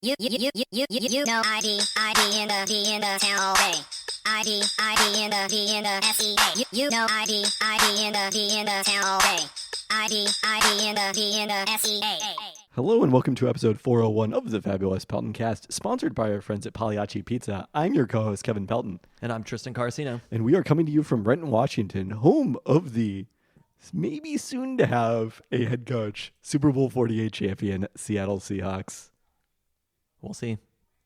You know ID in the town all day. ID in the SEA. You know ID in the town all day. ID in the SEA. Hello and welcome to episode 401 of the fabulous Peltoncast, sponsored by our friends at Pagliacci Pizza. I'm your co-host, Kevin Pelton. And I'm Tristan Carcino. And we are coming to you from Renton, Washington, home of the maybe soon to have a head coach, Super Bowl 48 champion, Seattle Seahawks. We'll see.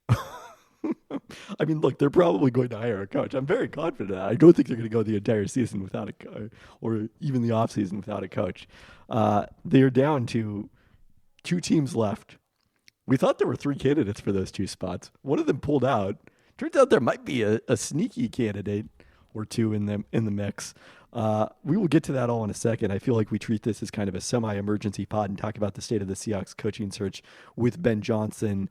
I mean, look, they're probably going to hire a coach. I'm very confident. I don't think they're going to go the entire season without a coach, or even the offseason without a coach. They are down to 2 teams left. We thought there were 3 candidates for those 2 spots. One of them pulled out. Turns out there might be a sneaky candidate or 2 in the mix. We will get to that all in a second. I feel like we treat this as kind of a semi-emergency pod and talk about the state of the Seahawks coaching search with Ben Johnson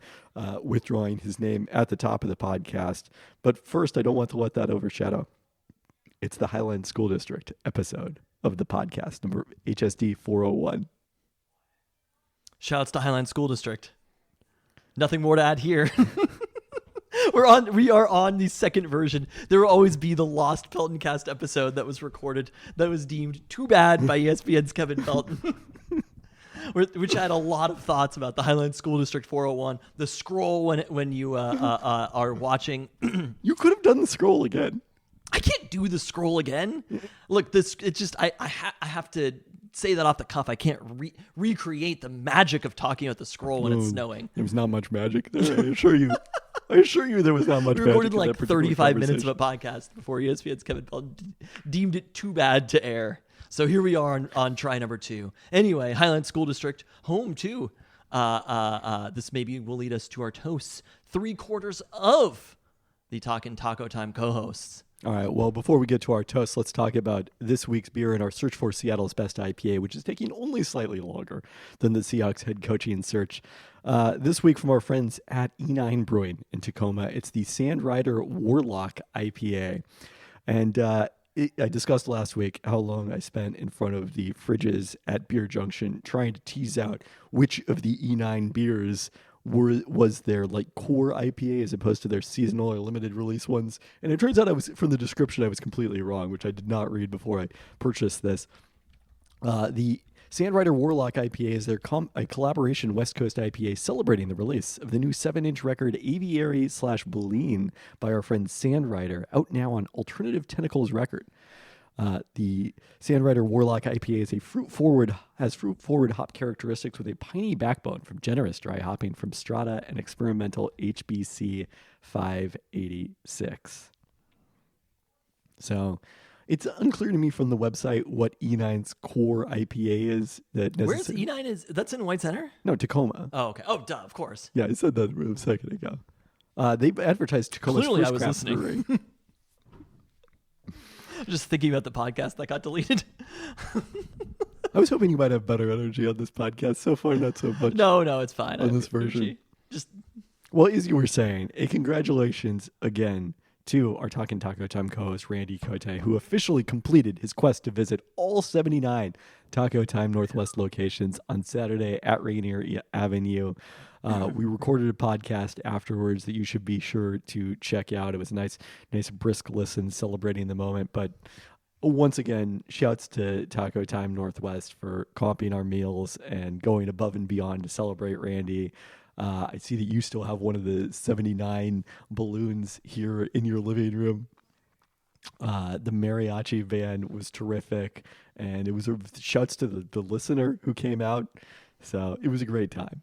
withdrawing his name at the top of the podcast. But first, I don't want to let that overshadow. It's the Highland School District episode of the podcast, number HSD 401. Shouts to Highland School District. Nothing more to add here. We are on the second version. There will always be the lost Peltoncast episode that was recorded that was deemed too bad by ESPN's Kevin Pelton, which had a lot of thoughts about the Highland School District 401. The scroll when you are watching. You could have done the scroll again. I can't do the scroll again. Look, it's just I have to say that off the cuff. I can't recreate the magic of talking about the scroll when it's snowing. There was not much magic there. I assure you there was not much magic. We recorded like 35 minutes of a podcast before ESPN's Kevin Pelton deemed it too bad to air. So here we are on try number 2. Anyway, Highland School District, home to. This maybe will lead us to our toasts. 3/4 of the Talkin' Taco Time co-hosts. All right, well, before we get to our toast, let's talk about this week's beer in our search for Seattle's best IPA, which is taking only slightly longer than the Seahawks head coaching search. This week from our friends at E9 Brewing in Tacoma, it's the Sand Rider Warlock IPA. And I discussed last week how long I spent in front of the fridges at Beer Junction trying to tease out which of the E9 beers was their like core IPA as opposed to their seasonal or limited release ones. And it turns out from the description I was completely wrong, which I did not read before I purchased this. The Sand Rider Warlock IPA is their a collaboration West Coast IPA celebrating the release of the new 7-inch record Aviary/Boleyn by our friend Sand Rider, out now on Alternative Tentacles Record. The Sand Rider Warlock IPA is has fruit-forward hop characteristics with a piney backbone from generous dry hopping from Strata and experimental HBC 586. So it's unclear to me from the website what E9's core IPA is. Where's E9 that's in White Center? No, Tacoma. Oh, okay. Oh, duh, of course. Yeah, I said that a second ago. They advertised Tacoma's Clearly first I was craft listening. brewery. Just thinking about the podcast that got deleted. I was hoping you might have better energy on this podcast. So far, not so much. No, it's fine. On this version. Just well, as you were saying, a congratulations again to our Talkin' Taco Time co-host Randy Cote, who officially completed his quest to visit all 79 Taco Time Northwest locations on Saturday at Rainier Avenue. We recorded a podcast afterwards that you should be sure to check out. It was a nice brisk listen celebrating the moment. But once again, shouts to Taco Time Northwest for comping our meals and going above and beyond to celebrate Randy. I see that you still have one of the 79 balloons here in your living room. The mariachi band was terrific, and it was shouts to the listener who came out. So it was a great time.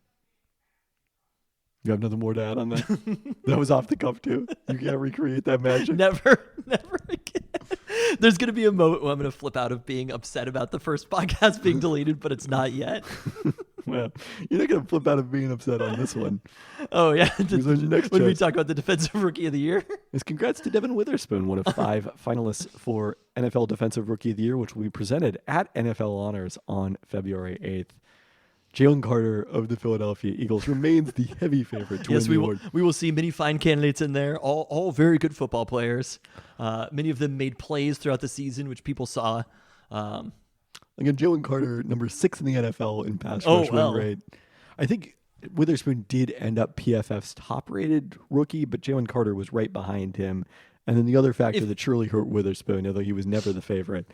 You have nothing more to add on that? That was off the cuff too. You can't recreate that magic. Never again. There's going to be a moment where I'm going to flip out of being upset about the first podcast being deleted, but it's not yet. Well, you're not going to flip out of being upset on this one. Oh, yeah. Next when we talk about the Defensive Rookie of the Year. Yes, congrats to Devin Witherspoon, one of 5 finalists for NFL Defensive Rookie of the Year, which will be presented at NFL Honors on February 8th. Jalen Carter of the Philadelphia Eagles remains the heavy favorite to win the award. We will see many fine candidates in there, all very good football players. Many of them made plays throughout the season, which people saw. Again, Jalen Carter, number 6 in the NFL in pass rush win rate. I think Witherspoon did end up PFF's top-rated rookie, but Jalen Carter was right behind him. And then the other factor that surely hurt Witherspoon, although he was never the favorite.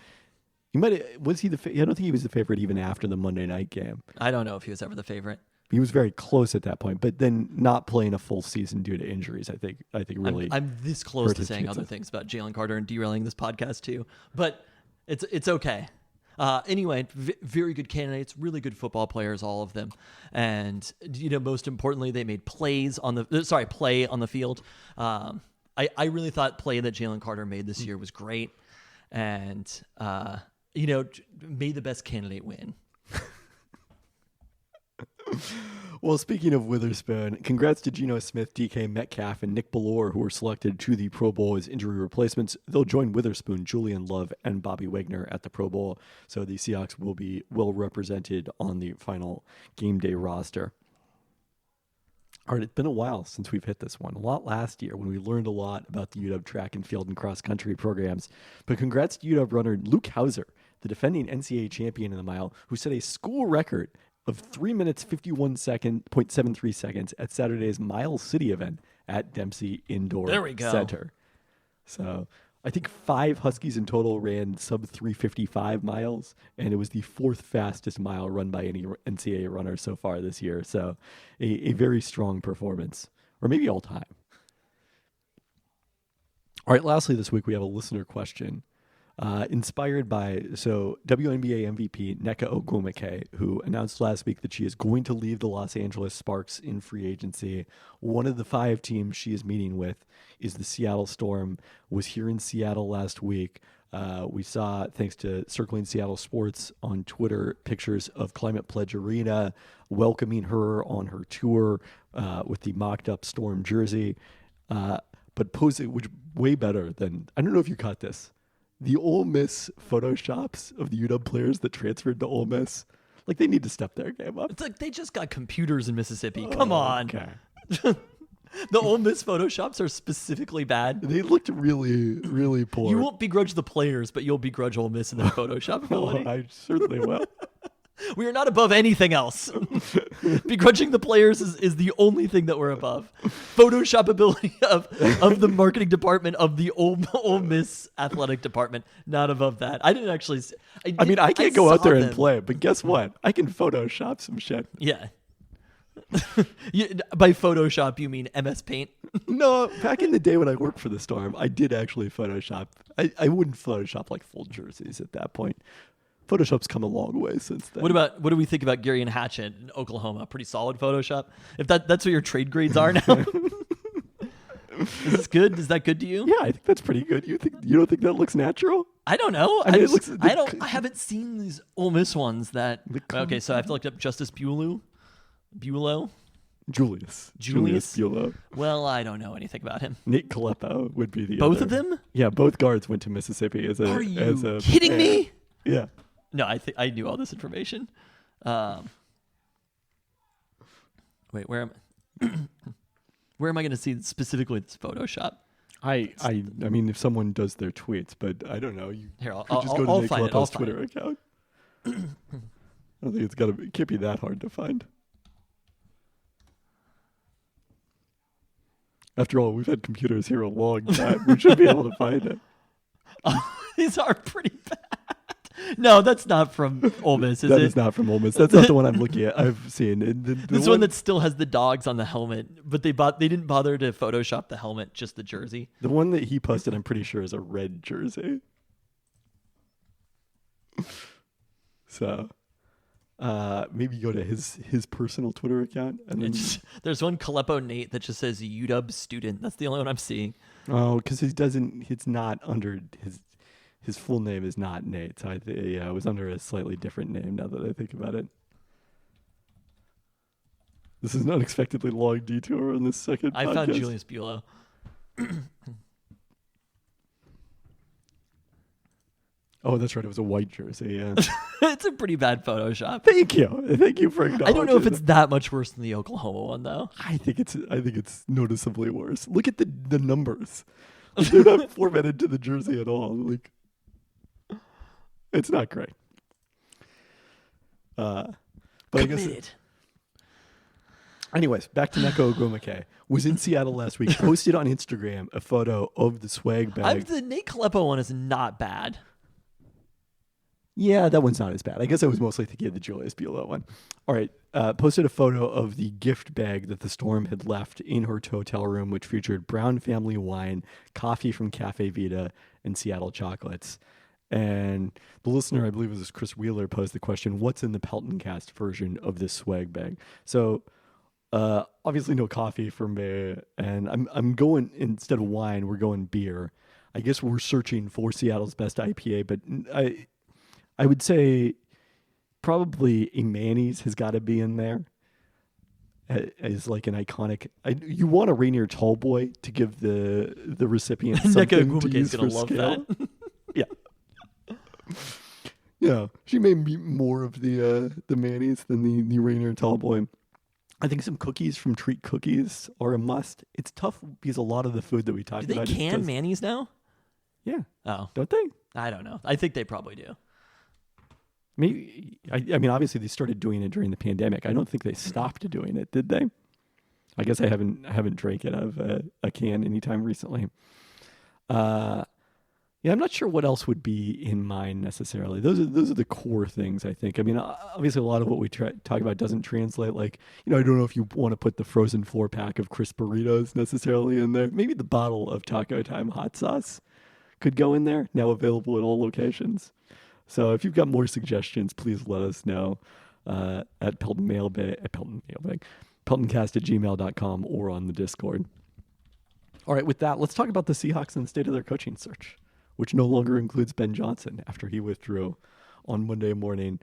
I don't think he was the favorite even after the Monday night game. I don't know if he was ever the favorite. He was very close at that point, but then not playing a full season due to injuries, I think really. I'm this close to saying other things about Jalen Carter and derailing this podcast too, but it's okay. Anyway, very good candidates, really good football players, all of them, and most importantly, they made play on the field. I really thought play that Jalen Carter made this year was great, and made the best candidate win. Well, speaking of Witherspoon, congrats to Geno Smith, DK Metcalf, and Nick Bellore, who were selected to the Pro Bowl as injury replacements. They'll join Witherspoon, Julian Love, and Bobby Wagner at the Pro Bowl, so the Seahawks will be well represented on the final game day roster. All right, it's been a while since we've hit this one. A lot last year when we learned a lot about the UW track and field and cross-country programs. But congrats to UW runner Luke Hauser, the defending NCAA champion in the mile, who set a school record of 3 minutes 51.73 seconds at Saturday's Mile City event at Dempsey Indoor Center. So I think 5 Huskies in total ran sub 355 miles, and it was the 4th fastest mile run by any NCAA runner so far this year. So a very strong performance, or maybe all time. All right, lastly this week we have a listener question. Inspired by WNBA MVP Nneka Ogwumike, who announced last week that she is going to leave the Los Angeles Sparks in free agency. One of the 5 teams she is meeting with is the Seattle Storm. Was here in Seattle last week. We saw, thanks to Circling Seattle Sports on Twitter, pictures of Climate Pledge Arena welcoming her on her tour with the mocked-up Storm jersey. But posing, which way better than, I don't know if you caught this, the Ole Miss photoshops of the UW players that transferred to Ole Miss. Like, they need to step their game up. It's like they just got computers in Mississippi. Come on. Okay. The Ole Miss photoshops are specifically bad. They looked really, really poor. You won't begrudge the players, but you'll begrudge Ole Miss in their Photoshop ability. I certainly will. We are not above anything else. Begrudging the players is the only thing that we're above. Photoshop ability of the marketing department of the Ole Miss athletic department, not above that. I didn't actually. I can't go out there and play, but guess what? I can Photoshop some shit. Yeah. By Photoshop, you mean MS Paint? No, back in the day when I worked for the Storm, I did actually Photoshop. I wouldn't Photoshop like full jerseys at that point. Photoshop's come a long way since then. What do we think about Gary and Hatchett in Oklahoma? Pretty solid Photoshop. If that's what your trade grades are now. Is this good? Is that good to you? Yeah, I think that's pretty good. You don't think that looks natural? I don't know. I haven't seen these Ole Miss ones that. Okay, so I have to look up Justice Buelow. Julius Buelow. Well, I don't know anything about him. Nate Kaleppo would be the both other. of them. Yeah, both guards went to Mississippi as a. Are you kidding me? Yeah. No, I knew all this information. Wait, where am I going to see specifically this Photoshop? I mean, if someone does their tweets, but I don't know. Here, I'll just go to Nate Kaleppo's Twitter account. I don't think it can't be that hard to find. After all, we've had computers here a long time. We should be able to find it. These are pretty bad. No, that's not from Ole Miss, is it? That is not from Ole Miss. That's not the one I'm looking at. I've seen. This one that still has the dogs on the helmet, but they didn't bother to Photoshop the helmet, just the jersey. The one that he posted, I'm pretty sure, is a red jersey. So, maybe go to his personal Twitter account. And then there's one Kaleppo Nate that just says UW student. That's the only one I'm seeing. Oh, because it's not under his full name is not Nate. So it was under a slightly different name now that I think about it. This is an unexpectedly long detour on this second podcast. I found Julius Buelow. Oh, that's right. It was a white jersey. Yeah. It's a pretty bad Photoshop. Thank you for acknowledging. I don't know if it's that much worse than the Oklahoma one, though. I think it's noticeably worse. Look at the numbers. They're not formatted to the jersey at all. Like, it's not great. But Committed. Anyways, back to Neko Ogwumike. Was in Seattle last week. Posted on Instagram a photo of the swag bag. The Nate Kalepo one is not bad. Yeah, that one's not as bad. I guess I was mostly thinking of the Julius Buelow one. All right. Posted a photo of the gift bag that the Storm had left in her hotel room, which featured Brown family wine, coffee from Cafe Vita, and Seattle chocolates. And the listener, I believe it was Chris Wheeler, posed the question, what's in the Peltoncast version of this swag bag? So obviously no coffee for me. And I'm going, instead of wine, we're going beer. I guess we're searching for Seattle's best IPA, but I would say probably a Manny's has got to be in there as like an iconic. You want a Rainier Tallboy to give the recipient something to use for love scale. that. Yeah. Yeah, she may be more of the Manny's than the Rainier Tallboy. I think some cookies from Treat Cookies are a must. It's tough because a lot of the food that we talked Do they about can Manny's now? Yeah. Oh, Don't they? I don't know. I think they probably do. Maybe. I mean, obviously they started doing it during the pandemic. I don't think they stopped doing it, did they? I guess I haven't drank it out of a can anytime recently. Yeah, I'm not sure what else would be in mine necessarily. Those are the core things, I think. I mean, obviously a lot of what we talk about doesn't translate. Like, I don't know if you want to put the frozen 4-pack of crisp burritos necessarily in there. Maybe the bottle of Taco Time hot sauce could go in there, now available at all locations. So if you've got more suggestions, please let us know at peltoncast@gmail.com or on the Discord. All right, with that, let's talk about the Seahawks and the state of their coaching search, which no longer includes Ben Johnson after he withdrew on Monday morning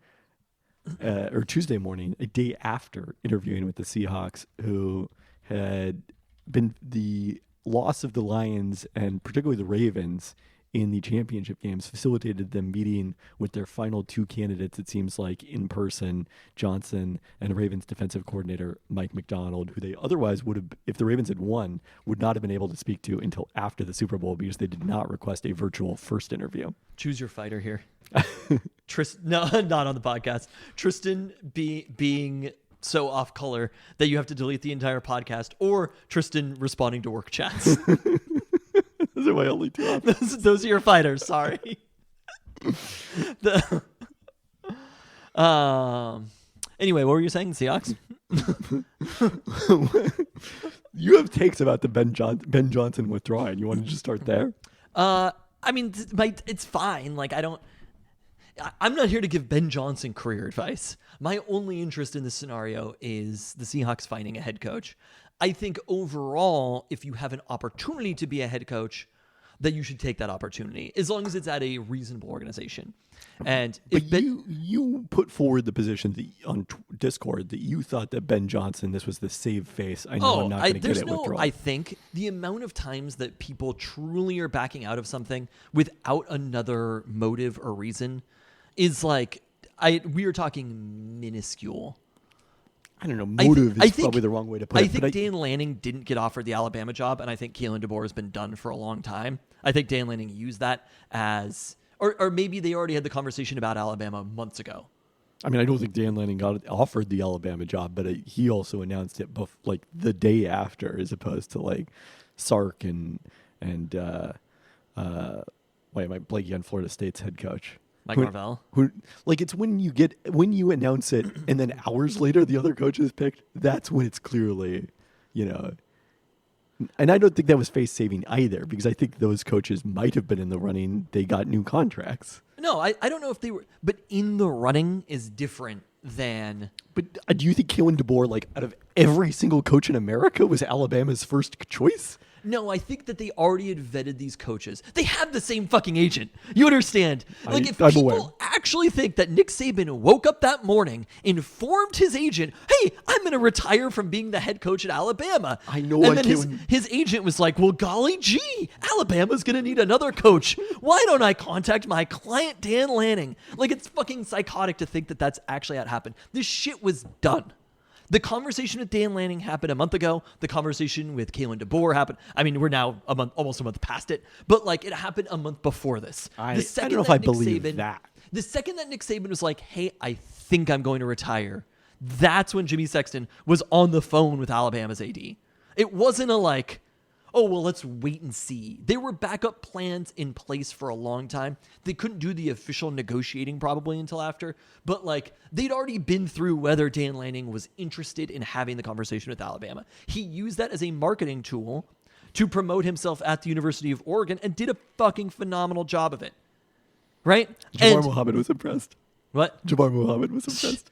or Tuesday morning, a day after interviewing with the Seahawks, who had been the loss of the Lions and particularly the Ravens in the championship games facilitated them meeting with their final two candidates, it seems like, in person, Johnson and the Ravens defensive coordinator, Mike McDonald, who they otherwise would have, if the Ravens had won, would not have been able to speak to until after the Super Bowl because they did not request a virtual first interview. Choose your fighter here. No, not on the podcast. Tristan being so off color that you have to delete the entire podcast, or Tristan responding to work chats. Those are my only two options. Those are your fighters. Sorry. Anyway, what were you saying, Seahawks? You have takes about the Ben Johnson withdrawing. You want to just start there? I mean, it's fine. Like, I'm not here to give Ben Johnson career advice. My only interest in this scenario is the Seahawks finding a head coach. I think overall, if you have an opportunity to be a head coach, that you should take that opportunity, as long as it's at a reasonable organization. And you put forward the position on Discord that you thought that Ben Johnson, this was the save face. I know I'm not going to get it withdrawal. I think the amount of times that people truly are backing out of something without another motive or reason is like, we are talking minuscule. I don't know. Motive is probably the wrong way to put it. I think Dan Lanning didn't get offered the Alabama job, and I think Kalen DeBoer has been done for a long time. I think Dan Lanning used that as, or maybe they already had the conversation about Alabama months ago. I mean, I don't think Dan Lanning got offered the Alabama job, but he also announced it like the day after, as opposed to like Sark and wait, am I blanking on Florida State's head coach? Mike Marvell. Who, like, it's when you announce it and then hours later the other coach is picked, that's when it's clearly, and I don't think that was face saving either, because I think those coaches might have been in the running. They got new contracts. No, I don't know if they were, but in the running is different than. But do you think Kalen DeBoer, like, out of every single coach in America, was Alabama's first choice? No, I think that they already had vetted these coaches. They have the same fucking agent. You understand? Like, if people actually think that Nick Saban woke up that morning, informed his agent, hey, I'm going to retire from being the head coach at Alabama. I know. And then his agent was like, well, golly gee, Alabama's going to need another coach. Why don't I contact my client, Dan Lanning? Like, it's fucking psychotic to think that that's actually how it happened. This shit was done. The conversation with Dan Lanning happened a month ago. The conversation with Kalen DeBoer happened. I mean, we're now almost a month past it, but like it happened a month before this. I don't know if I believe that. The second that Nick Saban was like, hey, I think I'm going to retire, That's when Jimmy Sexton was on the phone with Alabama's AD. It wasn't a like, oh, well, let's wait and see. There were backup plans in place for a long time. They couldn't do the official negotiating probably until after, but like they'd already been through whether Dan Lanning was interested in having the conversation with Alabama. He used that as a marketing tool to promote himself at the University of Oregon and did a fucking phenomenal job of it. Right? Jabbar Muhammad was impressed. What? Jabbar Muhammad was impressed.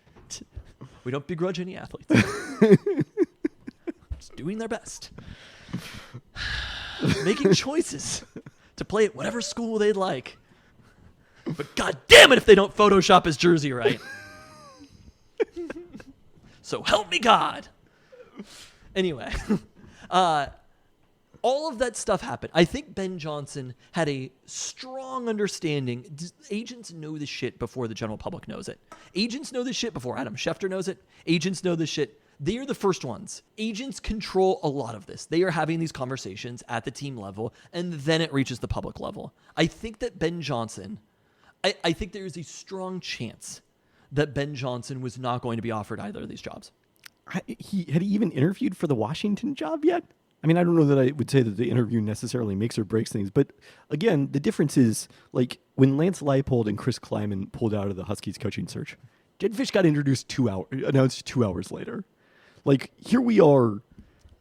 We don't begrudge any athletes. Just doing their best. Making choices to play at whatever school they'd like. But god damn it if they don't Photoshop his jersey right. So help me God. Anyway, all of that stuff happened. I think Ben Johnson had a strong understanding. Agents know this shit before the general public knows it. Agents know this shit before Adam Schefter knows it. Agents know this shit. They are the first ones. Agents control a lot of this. They are having these conversations at the team level, and then it reaches the public level. I think that Ben Johnson, I think there is a strong chance that Ben Johnson was not going to be offered either of these jobs. Had he even interviewed for the Washington job yet? I mean, I don't know that I would say that the interview necessarily makes or breaks things, but again, the difference is like when Lance Leipold and Chris Kleiman pulled out of the Huskies coaching search, Jed Fish got announced 2 hours later. Like here we are,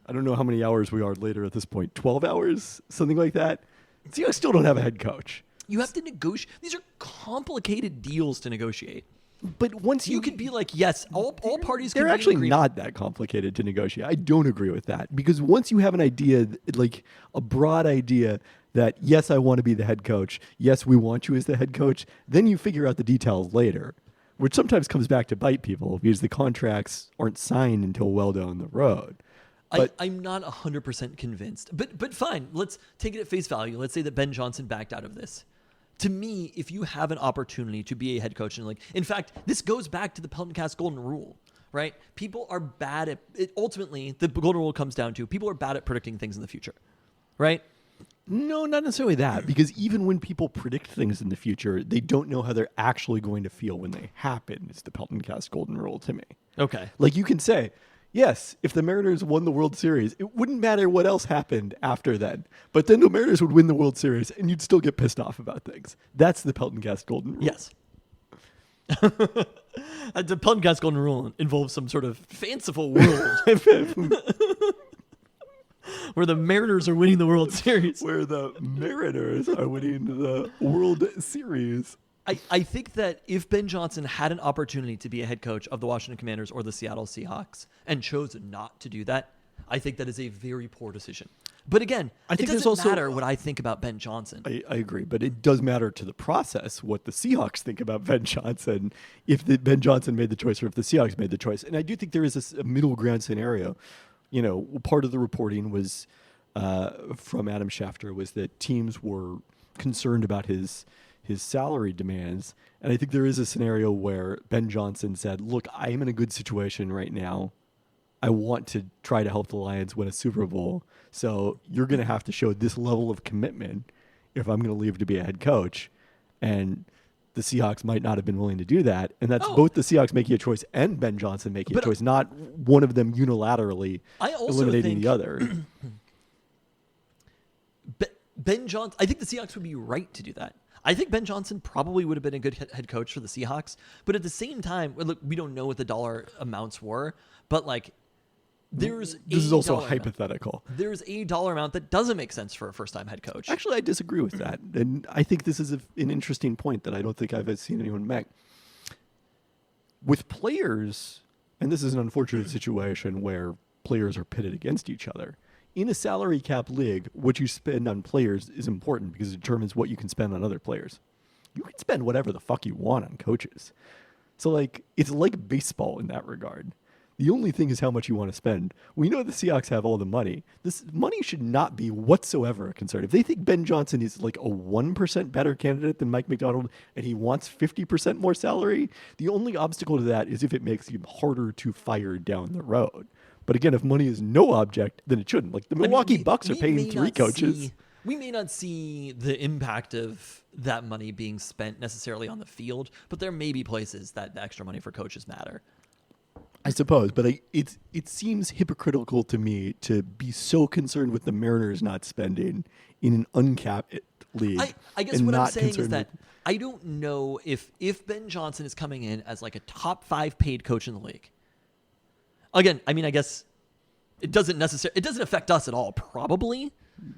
I don't know how many hours we are later at this point, 12 hours, something like that. See, I still don't have a head coach. You have to negotiate. These are complicated deals to negotiate. But once You could be like, yes, all parties can they're be in actually agreement. not that complicated to negotiate. I don't agree with that because once you have an idea, like a broad idea that, yes, I want to be the head coach. Yes, we want you as the head coach. Then you figure out the details later, which sometimes comes back to bite people because the contracts aren't signed until well down the road. But I'm not 100% convinced. But fine, let's take it at face value. Let's say that Ben Johnson backed out of this. To me, if you have an opportunity to be a head coach, and like, in fact, this goes back to the Peltoncast golden rule, right? People are bad at it. Ultimately, the golden rule comes down to people are bad at predicting things in the future, right? no, not necessarily that, because even when people predict things in the future, they don't know how they're actually going to feel when they happen. It's the Peltoncast golden rule to me. Okay. Like you can say, yes, if the Mariners won the World Series, it wouldn't matter what else happened after then. But then the Mariners would win the World Series, and you'd still get pissed off about things. That's the Peltoncast golden rule. Yes. The Peltoncast golden rule involves some sort of fanciful world where the Mariners are winning the World Series. Where the Mariners are winning the World Series. I think that if Ben Johnson had an opportunity to be a head coach of the Washington Commanders or the Seattle Seahawks and chose not to do that, I think that is a very poor decision. But again, it doesn't matter what I think about Ben Johnson. I agree, but it does matter to the process what the Seahawks think about Ben Johnson if Ben Johnson made the choice or if the Seahawks made the choice. And I do think there is a middle ground scenario. You know, part of the reporting was from Adam Schefter was that teams were concerned about his salary demands. And I think there is a scenario where Ben Johnson said, look, I am in a good situation right now. I want to try to help the Lions win a Super Bowl. So you're going to have to show this level of commitment if I'm going to leave to be a head coach. And the Seahawks might not have been willing to do that. And that's both the Seahawks making a choice and Ben Johnson making a choice, not one of them unilaterally eliminating the other. Ben Johnson, I think the Seahawks would be right to do that. I think Ben Johnson probably would have been a good head coach for the Seahawks. But at the same time, look, we don't know what the dollar amounts were, but like this is also hypothetical. There's a dollar amount that doesn't make sense for a first-time head coach. Actually, I disagree with that. And I think this is an interesting point that I don't think I've seen anyone make. With players, and this is an unfortunate situation where players are pitted against each other. In a salary cap league, what you spend on players is important because it determines what you can spend on other players. You can spend whatever the fuck you want on coaches. So, like, it's like baseball in that regard. The only thing is how much you want to spend. We know the Seahawks have all the money. This money should not be whatsoever a concern. If they think Ben Johnson is like a 1% better candidate than Mike McDonald and he wants 50% more salary, the only obstacle to that is if it makes him harder to fire down the road. But again, if money is no object, then it shouldn't. Like the Milwaukee Bucks are paying 3 coaches. We may not see the impact of that money being spent necessarily on the field, but there may be places that the extra money for coaches matter. I suppose, but it seems hypocritical to me to be so concerned with the Mariners not spending in an uncapped league. I guess and what I'm not saying is concerned that I don't know if Ben Johnson is coming in as like a top 5 paid coach in the league. Again, I mean, I guess it doesn't affect us at all, probably.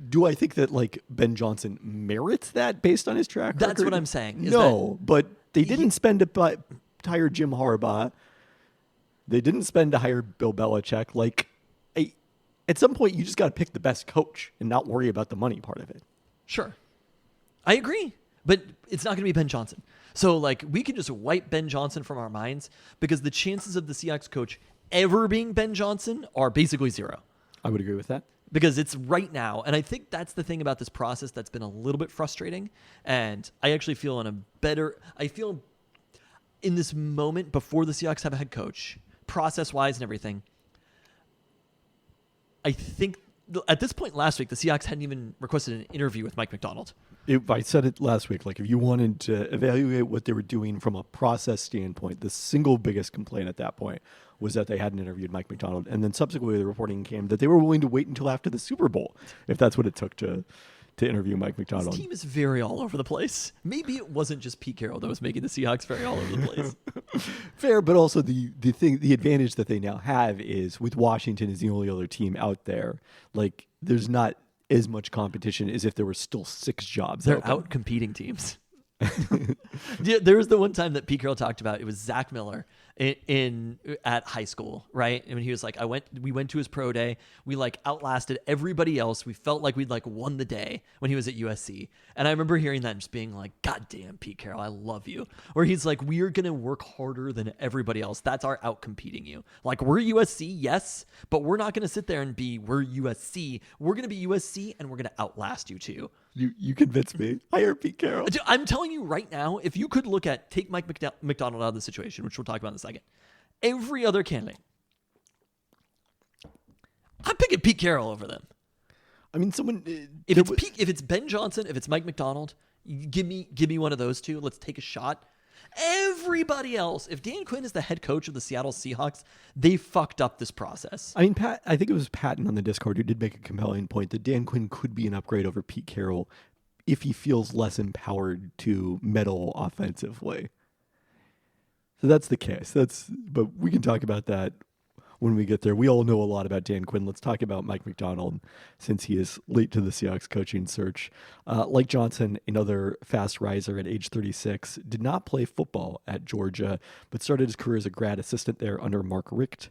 Do I think that like Ben Johnson merits that based on his track record? That's what I'm saying. No, but they didn't spend to hire Jim Harbaugh. They didn't spend to hire Bill Belichick. Like, at some point, you just got to pick the best coach and not worry about the money part of it. Sure. I agree. But it's not going to be Ben Johnson. So, like, we can just wipe Ben Johnson from our minds because the chances of the Seahawks coach ever being Ben Johnson are basically zero. I would agree with that. Because it's right now. And I think that's the thing about this process that's been a little bit frustrating. And I actually feel I feel in this moment before the Seahawks have a head coach, process-wise and everything, I think at this point last week, the Seahawks hadn't even requested an interview with Mike Macdonald. I said it last week. Like, if you wanted to evaluate what they were doing from a process standpoint, the single biggest complaint at that point was that they hadn't interviewed Mike Macdonald. And then subsequently, the reporting came that they were willing to wait until after the Super Bowl, if that's what it took to interview Mike Macdonald. This team is very all over the place. Maybe it wasn't just Pete Carroll that was making the Seahawks very all over the place. Fair, but also the advantage that they now have is with Washington as the only other team out there. Like, there's not as much competition as if there were still 6 jobs. They're open. out competing teams. There was the one time that Pete Carroll talked about. It was Zach Miller at high school, right? And he was like, we went to his pro day. We like outlasted everybody else. We felt like we'd like won the day when he was at USC. And I remember hearing that and just being like, God damn, Pete Carroll, I love you. Or he's like, we are gonna work harder than everybody else. That's our out competing you. Like, we're USC, yes, but we're not gonna sit there and we're USC. We're gonna be USC and we're gonna outlast you too. You convinced me. Hire Pete Carroll. Dude, I'm telling you right now, if you could take Mike Macdonald out of the situation, which we'll talk about in a second, every other candidate, I'm picking Pete Carroll over them. I mean, If it's Ben Johnson, if it's Mike Macdonald, give me one of those two. Let's take a shot. Everybody else, if Dan Quinn is the head coach of the Seattle Seahawks, they fucked up this process. I mean, I think it was Patton on the Discord who did make a compelling point that Dan Quinn could be an upgrade over Pete Carroll if he feels less empowered to meddle offensively. So that's the case. But we can talk about that when we get there. We all know a lot about Dan Quinn. Let's talk about Mike Macdonald, since he is late to the Seahawks coaching search. Like Johnson, another fast riser at age 36, did not play football at Georgia, but started his career as a grad assistant there under Mark Richt.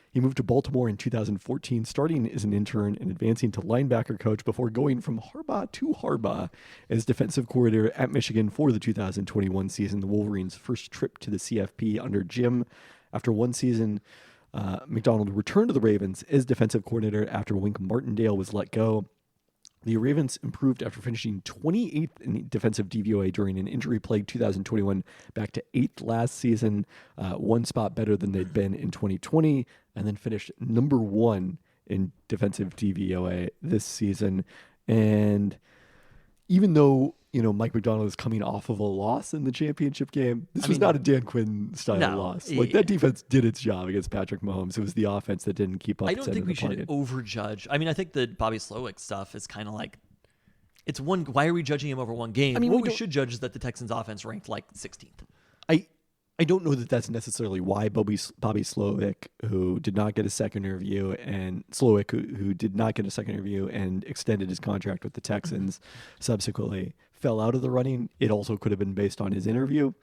He moved to Baltimore in 2014, starting as an intern and advancing to linebacker coach before going from Harbaugh to Harbaugh as defensive coordinator at Michigan for the 2021 season, the Wolverines' first trip to the CFP under Jim. After one season, Macdonald returned to the Ravens as defensive coordinator after Wink Martindale was let go. The Ravens improved after finishing 28th in defensive DVOA during an injury-plagued 2021, back to 8th last season, one spot better than they'd been in 2020, and then finished number 1 in defensive DVOA this season. And even though, Mike Macdonald is coming off of a loss in the championship game, this was not a Dan Quinn style loss. Like, that defense did its job against Patrick Mahomes. It was the offense that didn't keep up. I don't think we should overjudge. I mean, I think the Bobby Slowick stuff is kind of like, it's one. Why are we judging him over one game? I mean, what we should judge is that the Texans offense ranked like 16th. I don't know that that's necessarily why Bobby Slowick, who did not get a second interview, and Slowick, who did not get a second interview and extended his contract with the Texans, subsequently fell out of the running. It also could have been based on his interview,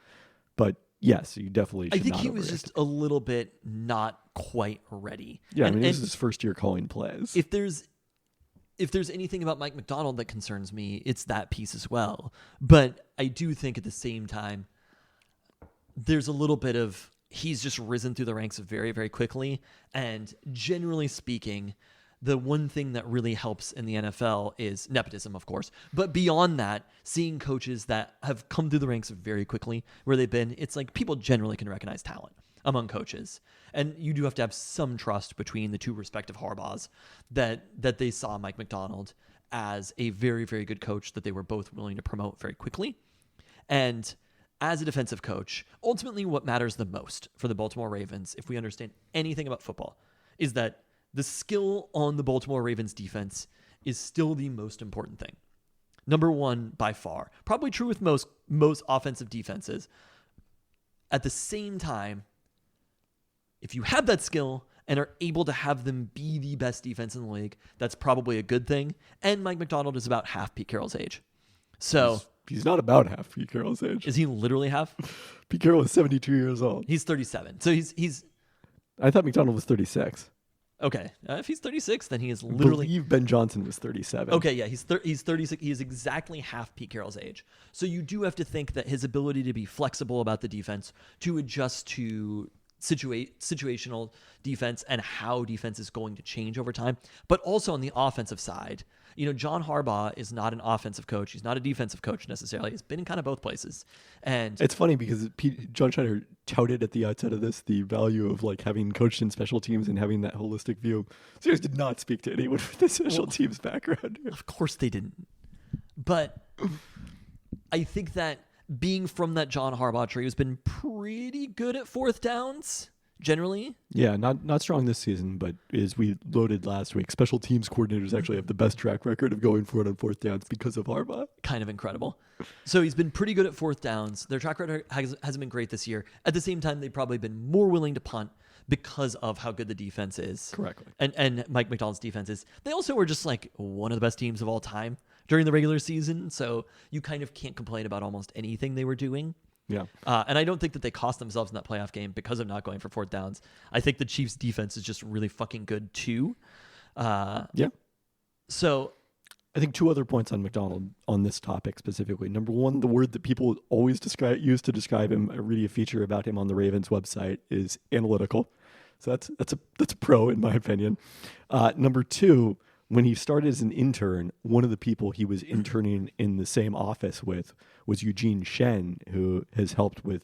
but yes, you definitely should. I think he was just a little bit not quite ready. Yeah, I mean, this is his first year calling plays. If there's anything about Mike Macdonald that concerns me, it's that piece as well. But I do think at the same time, there's a little bit of, he's just risen through the ranks very, very quickly. And generally speaking, the one thing that really helps in the NFL is nepotism, of course. But beyond that, seeing coaches that have come through the ranks very quickly where they've been, it's like people generally can recognize talent among coaches. And you do have to have some trust between the two respective Harbaughs that they saw Mike Macdonald as a very, very good coach that they were both willing to promote very quickly. And as a defensive coach, ultimately what matters the most for the Baltimore Ravens, if we understand anything about football, is that the skill on the Baltimore Ravens defense is still the most important thing. Number one by far. Probably true with most offensive defenses. At the same time, if you have that skill and are able to have them be the best defense in the league, that's probably a good thing. And Mike Macdonald is about half Pete Carroll's age. So he's not about half Pete Carroll's age. Is he literally half? Pete Carroll is 72 years old. He's 37. So he's I thought Macdonald was 36. Okay. If he's 36, then he is literally... I believe Ben Johnson was 37. Okay, yeah, he's 36. He is exactly half Pete Carroll's age. So you do have to think that his ability to be flexible about the defense, to adjust to situational defense and how defense is going to change over time, but also on the offensive side. John Harbaugh is not an offensive coach. He's not a defensive coach necessarily. He's been in kind of both places. And it's funny because John Schneider touted at the outset of this the value of like having coached in special teams and having that holistic view. So he did not speak to anyone with a special teams background. Of course they didn't. But I think that being from that John Harbaugh tree has been pretty good at fourth downs. Generally, yeah, not strong this season, but as we loaded last week, special teams coordinators actually have the best track record of going for it on fourth downs because of Harbaugh. Kind of incredible. So he's been pretty good at fourth downs. Their track record hasn't been great this year. At the same time, they've probably been more willing to punt because of how good the defense is. Correctly. And Mike Macdonald's defense is. They also were just like one of the best teams of all time during the regular season. So you kind of can't complain about almost anything they were doing. Yeah. And I don't think that they cost themselves in that playoff game because of not going for fourth downs. I think the Chiefs' defense is just really fucking good too. Yeah. So I think two other points on Macdonald on this topic specifically. Number one, the word that people always use to describe him, reading a feature about him on the Ravens website, is analytical. So that's a pro in my opinion. Number two, when he started as an intern, one of the people he was interning in the same office with was Eugene Shen, who has helped with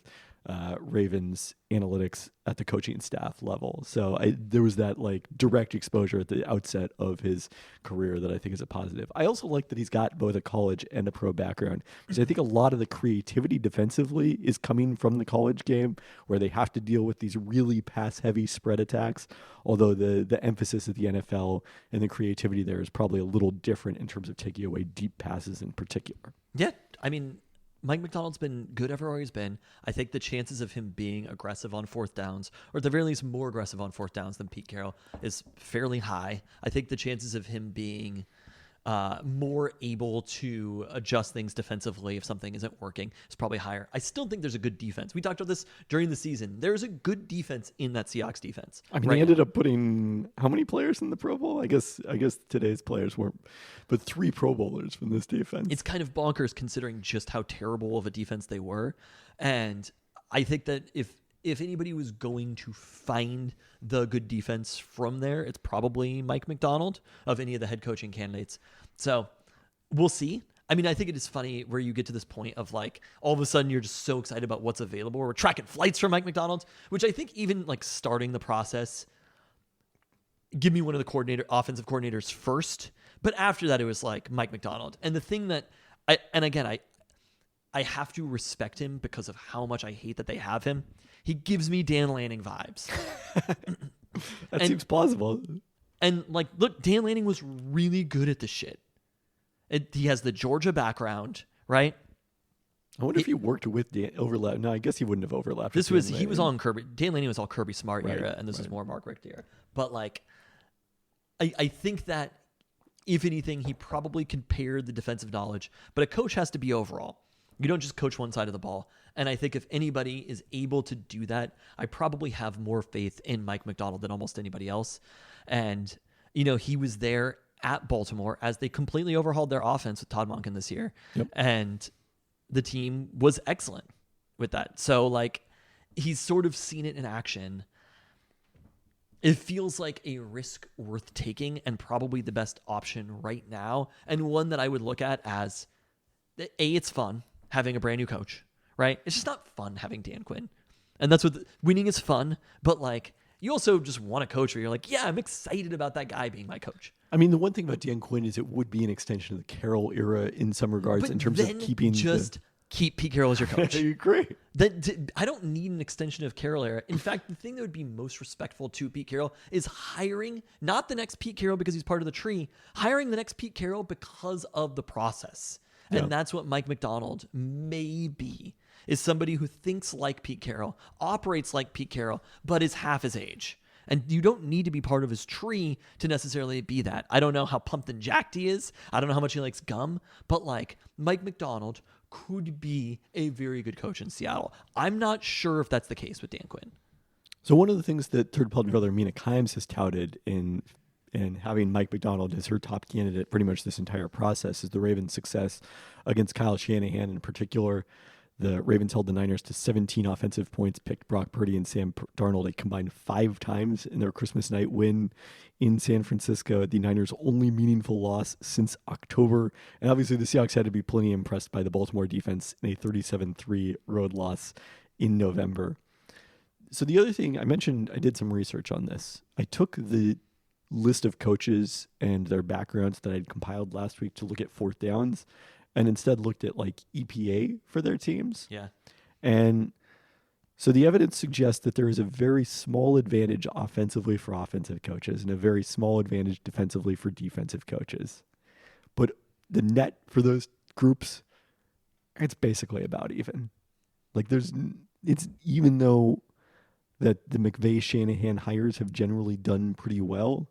Ravens analytics at the coaching staff level. So there was that like direct exposure at the outset of his career that I think is a positive. I also like that he's got both a college and a pro background, because I think a lot of the creativity defensively is coming from the college game, where they have to deal with these really pass-heavy spread attacks, although the emphasis at the NFL and the creativity there is probably a little different in terms of taking away deep passes in particular. Yeah, I mean, Mike Macdonald's been good everywhere he's been. I think the chances of him being aggressive on fourth downs, or at the very least more aggressive on fourth downs than Pete Carroll, is fairly high. I think the chances of him being more able to adjust things defensively if something isn't working is probably higher. I still think there's a good defense. We talked about this during the season. There's a good defense in that Seahawks defense. I mean, they ended up putting how many players in the Pro Bowl? I guess today's players weren't, but 3 Pro Bowlers from this defense. It's kind of bonkers considering just how terrible of a defense they were. And I think that if anybody was going to find the good defense from there, it's probably Mike Macdonald of any of the head coaching candidates. So we'll see. I mean, I think it is funny where you get to this point of like, all of a sudden you're just so excited about what's available. We're tracking flights for Mike Macdonald, which I think even like starting the process, give me one of the offensive coordinators first. But after that, it was like Mike Macdonald. And the thing that I have to respect him because of how much I hate that they have him. He gives me Dan Lanning vibes. That seems plausible. And like, look, Dan Lanning was really good at this shit. He has the Georgia background, right? I wonder if he worked with Dan overlap. No, I guess he wouldn't have overlapped. He was on Kirby. Dan Lanning was all Kirby Smart era, and this is more Mark Richt era. But like, I think that if anything, he probably compared the defensive knowledge. But a coach has to be overall. You don't just coach one side of the ball. And I think if anybody is able to do that, I probably have more faith in Mike Macdonald than almost anybody else. And, he was there at Baltimore as they completely overhauled their offense with Todd Monken this year. Yep. And the team was excellent with that. So, like, he's sort of seen it in action. It feels like a risk worth taking and probably the best option right now. And one that I would look at as, it's fun having a brand new coach, right? It's just not fun having Dan Quinn. And that's what winning is fun, but like, you also just want a coach where you're like, yeah, I'm excited about that guy being my coach. I mean, the one thing about Dan Quinn is it would be an extension of the Carroll era in some regards, in terms of keeping keep Pete Carroll as your coach. I agree. I don't need an extension of Carroll era. In fact, the thing that would be most respectful to Pete Carroll is hiring not the next Pete Carroll because he's part of the tree, hiring the next Pete Carroll because of the process. Yeah. And that's what Mike McDonald may be, is somebody who thinks like Pete Carroll, operates like Pete Carroll, but is half his age. And you don't need to be part of his tree to necessarily be that. I don't know how pumped and jacked he is. I don't know how much he likes gum. But like Mike McDonald could be a very good coach in Seattle. I'm not sure if that's the case with Dan Quinn. So one of the things that third party brother Mina Kimes has touted in having Mike McDonald as her top candidate pretty much this entire process is the Ravens' success against Kyle Shanahan in particular. The Ravens held the Niners to 17 offensive points, picked Brock Purdy and Sam Darnold a combined 5 times in their Christmas night win in San Francisco. The Niners' only meaningful loss since October. And obviously the Seahawks had to be plenty impressed by the Baltimore defense in a 37-3 road loss in November. So the other thing I mentioned, I did some research on this. I took the list of coaches and their backgrounds that I'd compiled last week to look at fourth downs, and instead looked at like EPA for their teams. Yeah. And so the evidence suggests that there is a very small advantage offensively for offensive coaches and a very small advantage defensively for defensive coaches. But the net for those groups, it's basically about even. Like it's even though that the McVay-Shanahan hires have generally done pretty well,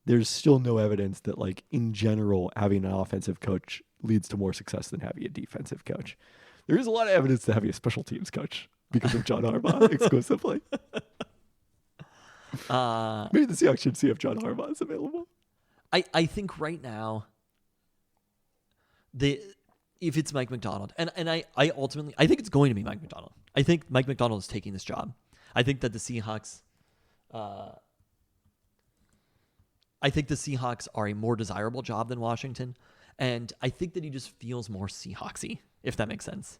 there's still no evidence that like in general having an offensive coach leads to more success than having a defensive coach. There is a lot of evidence to having a special teams coach because of John Harbaugh exclusively. Maybe the Seahawks should see if John Harbaugh is available. I think right now, if it's Mike McDonald, and I ultimately, I think it's going to be Mike McDonald. I think Mike McDonald is taking this job. I think that the Seahawks, are a more desirable job than Washington. And I think that he just feels more Seahawksy, if that makes sense.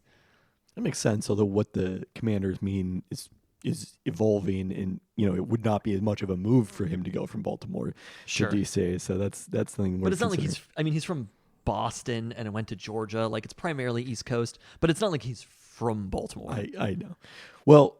That makes sense. Although what the Commanders mean is evolving, and it would not be as much of a move for him to go from Baltimore to DC. So that's the thing. But it's not like he's from Boston and went to Georgia. Like it's primarily East Coast, but it's not like he's from Baltimore. I know. Well,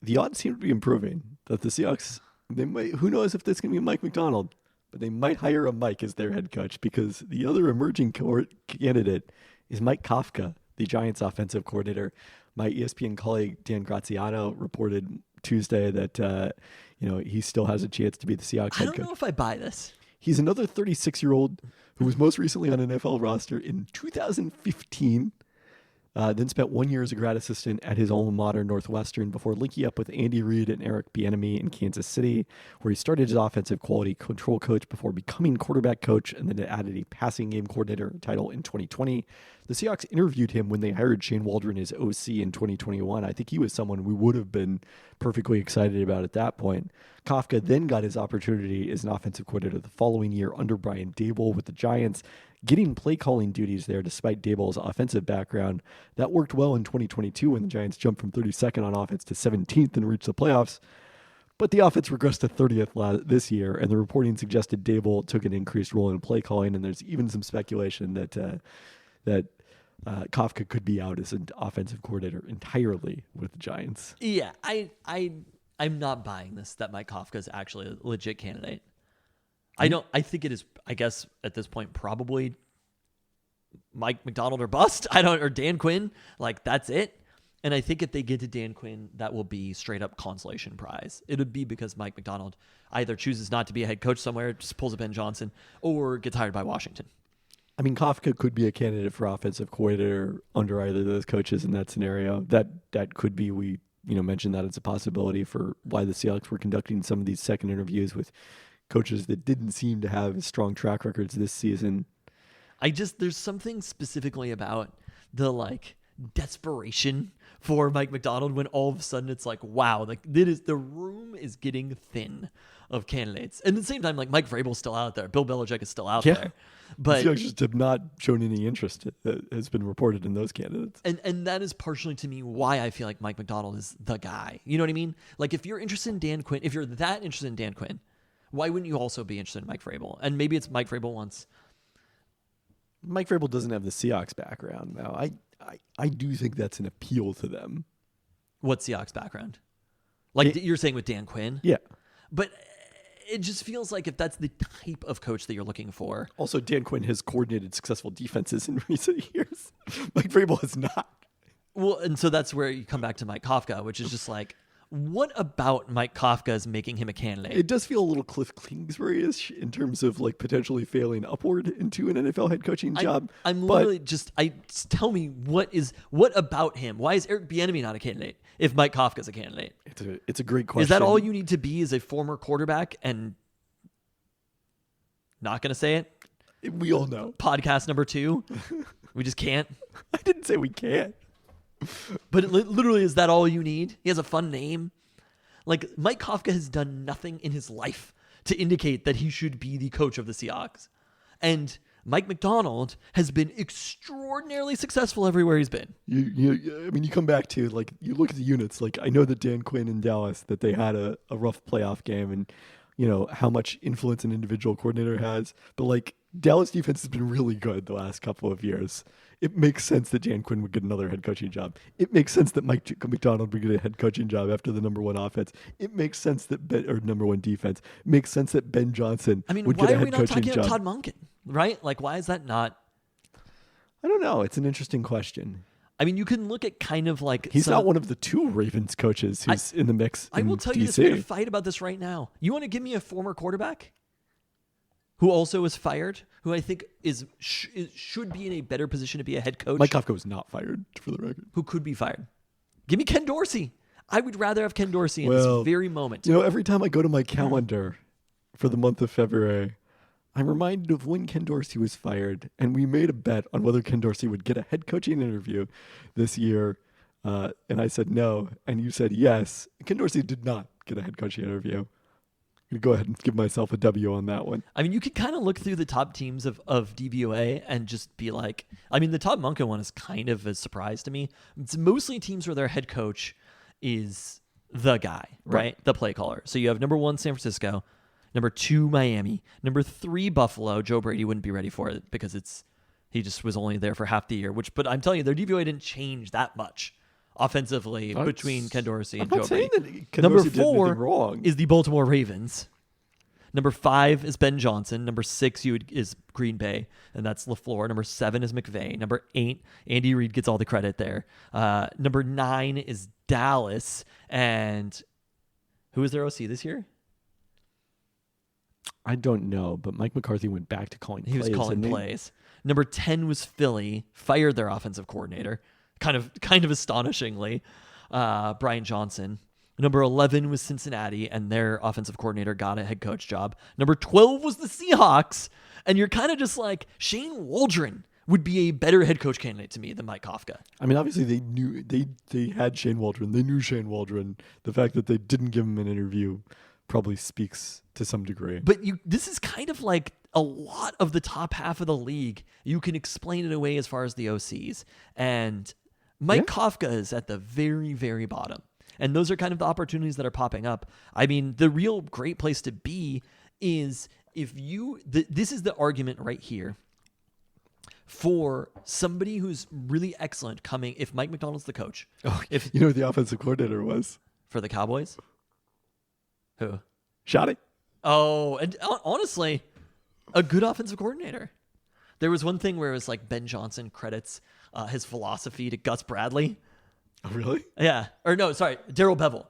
the odds seem to be improving that the Seahawks, they might. Who knows if this can be Mike McDonald? But they might hire a Mike as their head coach because the other emerging candidate is Mike Kafka, the Giants offensive coordinator. My ESPN colleague Dan Graziano reported Tuesday that he still has a chance to be the Seahawks head coach. I don't know if I buy this. He's another 36-year-old who was most recently on an NFL roster in 2015. Then spent 1 year as a grad assistant at his alma mater, Northwestern, before linking up with Andy Reid and Eric Bieniemy in Kansas City, where he started as offensive quality control coach before becoming quarterback coach, and then added a passing game coordinator title in 2020. The Seahawks interviewed him when they hired Shane Waldron as OC in 2021. I think he was someone we would have been perfectly excited about at that point. Kafka then got his opportunity as an offensive coordinator the following year under Brian Daboll with the Giants, getting play calling duties there despite Daboll's offensive background. That worked well in 2022 when the Giants jumped from 32nd on offense to 17th and reached the playoffs. But the offense regressed to 30th this year, and the reporting suggested Daboll took an increased role in play calling, and there's even some speculation that Kafka could be out as an offensive coordinator entirely with the Giants. Yeah, I'm not buying this, that Mike Kafka is actually a legit candidate. I think it is, I guess, at this point, probably Mike McDonald or bust. Or Dan Quinn. Like, that's it. And I think if they get to Dan Quinn, that will be straight up consolation prize. It would be because Mike McDonald either chooses not to be a head coach somewhere, just pulls a Ben Johnson, or gets hired by Washington. I mean, Kafka could be a candidate for offensive coordinator under either of those coaches in that scenario. That could be, we mentioned that as a possibility for why the Seahawks were conducting some of these second interviews with coaches that didn't seem to have strong track records this season. There's something specifically about the desperation for Mike McDonald when all of a sudden it's like, wow, the room is getting thin of candidates. And at the same time, Mike Vrabel's still out there. Bill Belichick is still out there. But the Seahawks just have not shown any interest that has been reported in those candidates. And that is partially to me why I feel like Mike McDonald is the guy. You know what I mean? Like if you're interested in Dan Quinn, if you're that interested in Dan Quinn, why wouldn't you also be interested in Mike Vrabel? And maybe it's Mike Vrabel once. Mike Vrabel doesn't have the Seahawks background, though. I do think that's an appeal to them. What's Seahawks' background? Like you're saying with Dan Quinn? Yeah. But it just feels like if that's the type of coach that you're looking for. Also, Dan Quinn has coordinated successful defenses in recent years. Mike Vrabel has not. Well, and so that's where you come back to Mike Kafka, which is just like, what about Mike Kafka is making him a candidate? It does feel a little Cliff Kingsbury-ish in terms of like potentially failing upward into an NFL head coaching job. I'm literally just tell me what about him? Why is Eric Bieniemy not a candidate if Mike Kafka's a candidate? It's a great question. Is that all you need to be as a former quarterback and not going to say it? We all know. Podcast number 2. We just can't. I didn't say we can't. But literally, is that all you need? He has a fun name. Like, Mike Kafka has done nothing in his life to indicate that he should be the coach of the Seahawks. And Mike Macdonald has been extraordinarily successful everywhere he's been. You come back to, like, you look at the units. Like, I know that Dan Quinn in Dallas, that they had a rough playoff game and, how much influence an individual coordinator has. But, like, Dallas defense has been really good the last couple of years. It makes sense that Dan Quinn would get another head coaching job. It makes sense that Mike Macdonald would get a head coaching job after the number 1 offense. It makes sense that number 1 defense. It makes sense that Ben Johnson would get a head coaching job. Why are we not talking about Todd Monken, right? Like, why is that not? I don't know. It's an interesting question. I mean, you can look at kind of like... He's not one of the 2 Ravens coaches who's in the mix I will tell you this. We're going to fight about this right now. You want to give me a former quarterback who also was fired, who I think should be in a better position to be a head coach? Mike Kafka was not fired, for the record. Who could be fired? Give me Ken Dorsey. I would rather have Ken Dorsey in this very moment. Every time I go to my calendar for the month of February, I'm reminded of when Ken Dorsey was fired, and we made a bet on whether Ken Dorsey would get a head coaching interview this year, and I said no, and you said yes. Ken Dorsey did not get a head coaching interview. I'm going to go ahead and give myself a W on that one. I mean, you could kind of look through the top teams of DVOA and just be like, I mean, the Todd Monken one is kind of a surprise to me. It's mostly teams where their head coach is the guy, right? The play caller. So you have number 1, San Francisco, number 2, Miami, number 3, Buffalo. Joe Brady wouldn't be ready for it because he just was only there for half the year, but I'm telling you, their DVOA didn't change that much offensively between Ken Dorsey and Joe Brady. Number 4 is the Baltimore Ravens. Number 5 is Ben Johnson. Number 6 is Green Bay, and that's LaFleur. Number 7 is McVay. Number 8, Andy Reid gets all the credit there. Number 9 is Dallas, and who is their OC this year? I don't know, but Mike McCarthy went back to calling plays. He was calling plays. Number 10 was Philly, fired their offensive coordinator. Kind of astonishingly, Brian Johnson. Number 11 was Cincinnati, and their offensive coordinator got a head coach job. Number 12 was the Seahawks, and you're kind of just like, Shane Waldron would be a better head coach candidate to me than Mike Kafka. I mean, obviously they had Shane Waldron. They knew Shane Waldron. The fact that they didn't give him an interview probably speaks to some degree. But this is kind of like a lot of the top half of the league. You can explain it away as far as the OCs. And Mike Kafka is at the very, very bottom. And those are kind of the opportunities that are popping up. I mean, the real great place to be is if this is the argument right here for somebody who's really excellent coming, if Mike Macdonald's the coach. Oh, if you know who the offensive coordinator was? For the Cowboys? Who? Shoddy. Oh, and honestly, a good offensive coordinator. There was one thing where it was like Ben Johnson credits his philosophy to Gus Bradley. Oh, really? Yeah. Or no, sorry, Darrell Bevell.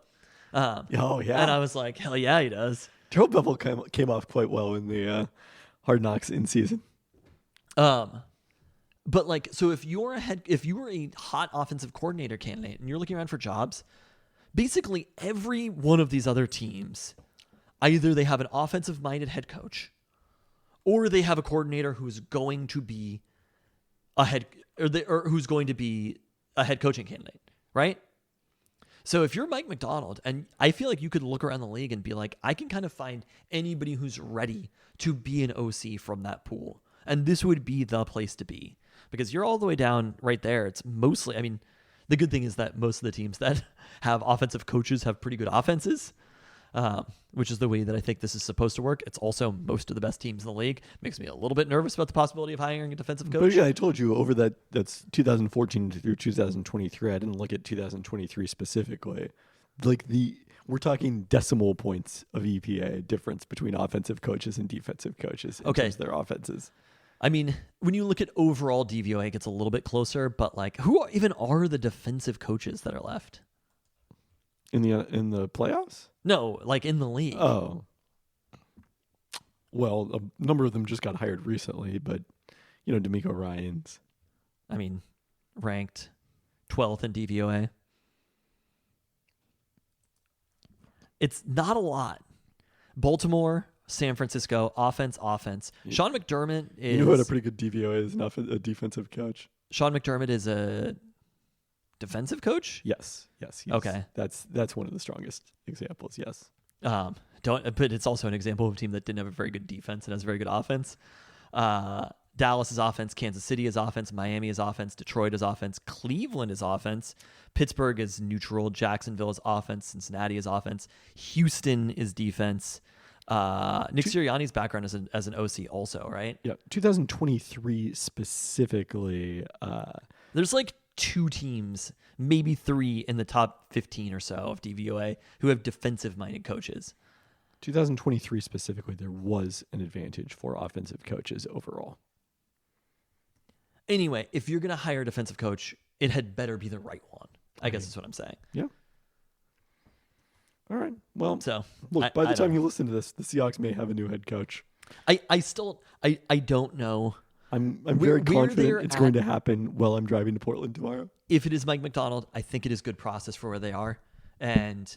Oh, yeah. And I was like, hell yeah, he does. Darrell Bevell came off quite well in the Hard Knocks in season. But like, so if you were a hot offensive coordinator candidate and you're looking around for jobs, basically every one of these other teams, either they have an offensive-minded head coach, or they have a coordinator who's going to be a head coaching candidate, right? So if you're Mike Macdonald, and I feel like you could look around the league and be like, I can kind of find anybody who's ready to be an OC from that pool, and this would be the place to be because you're all the way down right there. It's mostly, I mean, the good thing is that most of the teams that have offensive coaches have pretty good offenses. which is the way that I think this is supposed to work. It's also most of the best teams in the league. Makes me a little bit nervous about the possibility of hiring a defensive coach. But yeah, I told you over that's 2014 through 2023. I didn't look at 2023 specifically. We're talking decimal points of EPA difference between offensive coaches and defensive coaches in terms of their offenses. I mean, when you look at overall DVOA, it gets a little bit closer, but like, who even are the defensive coaches that are left? In the playoffs? No, like in the league. Oh. Well, a number of them just got hired recently, but, D'Amico Ryans. I mean, ranked 12th in DVOA. It's not a lot. Baltimore, San Francisco, offense. Sean McDermott is... You know what a pretty good DVOA is, not a defensive coach? Sean McDermott is a defensive coach? Yes. Okay. That's one of the strongest examples, yes. But it's also an example of a team that didn't have a very good defense and has a very good offense. Dallas is offense, Kansas City is offense, Miami is offense, Detroit is offense, Cleveland is offense, Pittsburgh is neutral, Jacksonville is offense, Cincinnati is offense, Houston is defense. Nick Sirianni's background as an OC also, right? Yeah, 2023 specifically. There's like 2 teams, maybe 3 in the top 15 or so of DVOA who have defensive-minded coaches. 2023 specifically, there was an advantage for offensive coaches overall. Anyway, if you're going to hire a defensive coach, it had better be the right one. I guess that's what I'm saying. Yeah. All right. Well, so look, by the time you listen to this, the Seahawks may have a new head coach. I still don't know. I'm very confident it's going to happen while I'm driving to Portland tomorrow. If it is Mike McDonald, I think it is good process for where they are. And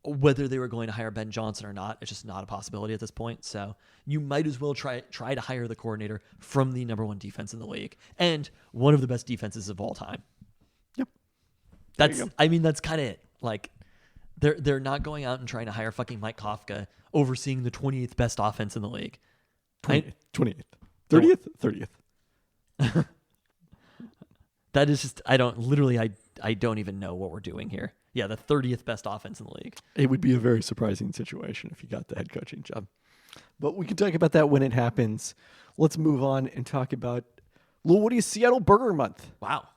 whether they were going to hire Ben Johnson or not, it's just not a possibility at this point. So you might as well try to hire the coordinator from the number 1 defense in the league and one of the best defenses of all time. Yep. That's kind of it. Like, they're not going out and trying to hire fucking Mike Kafka overseeing the 28th best offense in the league. 28th. 30th. That is just, I don't even know what we're doing here. Yeah, the 30th best offense in the league. It would be a very surprising situation if you got the head coaching job. But we can talk about that when it happens. Let's move on and talk about Little Woody's Seattle Burger Month. Wow.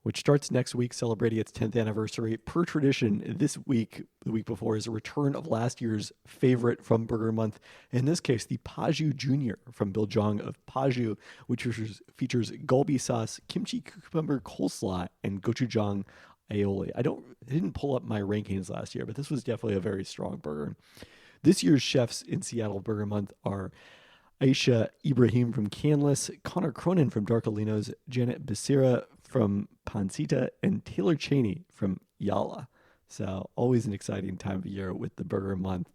Which starts next week, celebrating its 10th anniversary. Per tradition, this week, the week before, is a return of last year's favorite from Burger Month. In this case, the Paju Jr. from Bill Jong of Paju, which features galbi sauce, kimchi cucumber coleslaw, and gochujang aioli. I didn't pull up my rankings last year, but this was definitely a very strong burger. This year's chefs in Seattle Burger Month are Aisha Ibrahim from Canlis, Connor Cronin from Dark Alinos, Janet Becerra from Pancita, and Taylor Cheney from Yala. So always an exciting time of year with the Burger Month.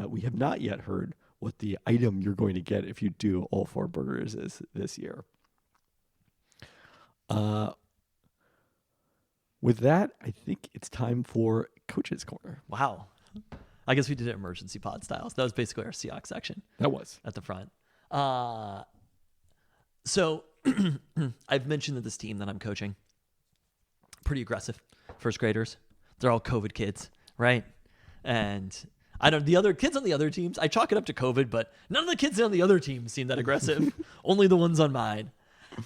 We have not yet heard what the item you're going to get if you do all 4 burgers is this year. With that, I think it's time for Coach's Corner. Wow. I guess we did it emergency pod style. So that was basically our Seahawks section. That was. At the front. So I've mentioned that this team that I'm coaching, pretty aggressive, first graders. They're all COVID kids, right? And the other kids on the other teams, I chalk it up to COVID, but none of the kids on the other teams seem that aggressive. Only the ones on mine.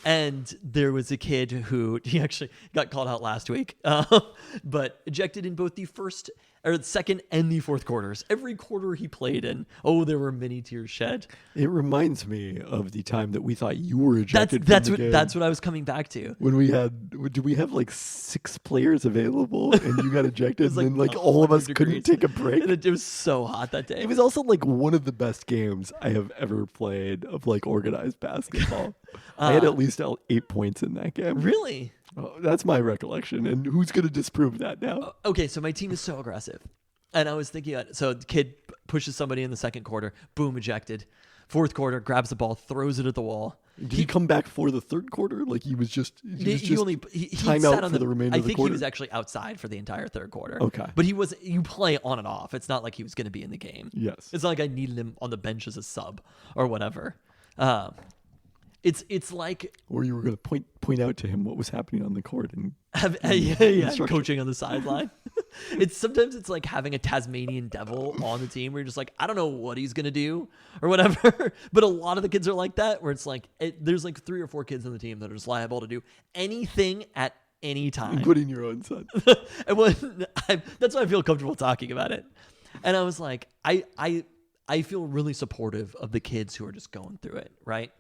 And there was a kid who he actually got called out last week, but ejected in both the second and the fourth quarters. Every quarter he played in, there were many tears shed. It reminds me of the time that we thought you were ejected. That's what I was coming back to. When did we have like 6 players available and you got ejected, like and then all of us couldn't take a break. And it was so hot that day. It was also like one of the best games I have ever played of like organized basketball. I had at least 8 points in that game. Really? Oh, that's my recollection. And who's going to disprove that now? Okay, so my team is so aggressive. And I was thinking, so the kid pushes somebody in the second quarter, boom, ejected. Fourth quarter, grabs the ball, throws it at the wall. Did he come back for the third quarter? Like he was just he time sat out on for the remainder of the quarter? I think he was actually outside for the entire third quarter. Okay. But you play on and off. It's not like he was going to be in the game. Yes. It's not like I needed him on the bench as a sub or whatever. It's like... Or you were going to point out to him what was happening on the court and coaching on the sideline. Sometimes it's like having a Tasmanian devil on the team where you're just like, I don't know what he's gonna do or whatever. But a lot of the kids are like that, where it's like there's like 3 or 4 kids on the team that are just liable to do anything at any time, including your own son. And that's why I feel comfortable talking about it. And I was like, I feel really supportive of the kids who are just going through it, right?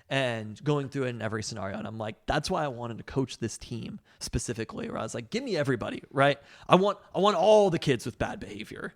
And going through it in every scenario. And I'm like, that's why I wanted to coach this team specifically, where I was like, give me everybody, right? I want all the kids with bad behavior.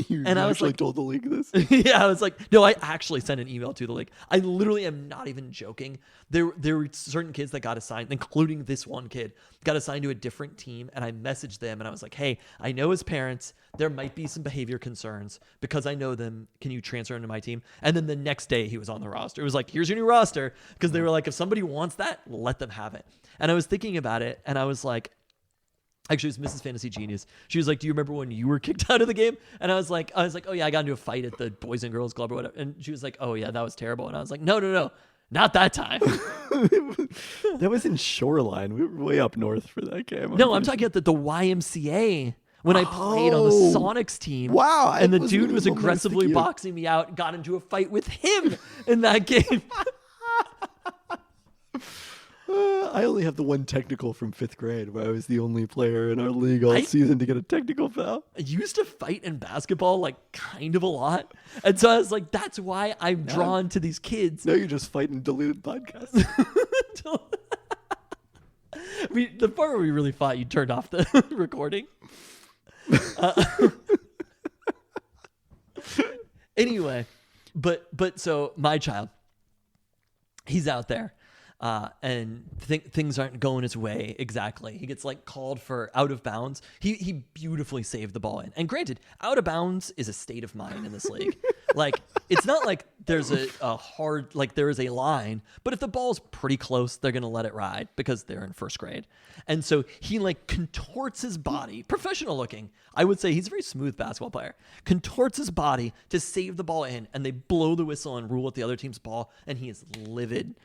And I was like, told the league this? Yeah, I was like, no, I actually sent an email to the league. I literally am not even joking. There were certain kids that got assigned, including this one kid, got assigned to a different team. And I messaged them and I was like, hey, I know as parents, there might be some behavior concerns because I know them. Can you transfer him to my team? And then the next day he was on the roster. It was like, here's your new roster. Because they were like, if somebody wants that, let them have it. And I was thinking about it and I was like, actually, it was Mrs. Fantasy Genius. She was like, do you remember when you were kicked out of the game? And I was like, oh yeah, I got into a fight at the Boys and Girls Club or whatever. And she was like, oh yeah, that was terrible. And I was like, no, not that time. That was in Shoreline. We were way up north for that game. No, I'm talking about the YMCA. When I played on the Sonics team. Wow. And the dude was aggressively boxing me out, got into a fight with him in that game. I only have the one technical from 5th grade where I was the only player in our league all season to get a technical foul. I used to fight in basketball like kind of a lot. And so I was like, that's why I'm drawn to these kids. Now you're just fighting deleted podcasts. The part where we really fought, you turned off the recording. Anyway, but so my child, he's out there. And things aren't going his way exactly. He gets like called for out of bounds. He beautifully saved the ball in. And granted, out of bounds is a state of mind in this league. Like, it's not like there's a hard, like there is a line, but if the ball's pretty close, they're going to let it ride because they're in 1st grade. And so he like contorts his body, professional looking. I would say he's a very smooth basketball player, contorts his body to save the ball in, and they blow the whistle and rule at the other team's ball. And he is livid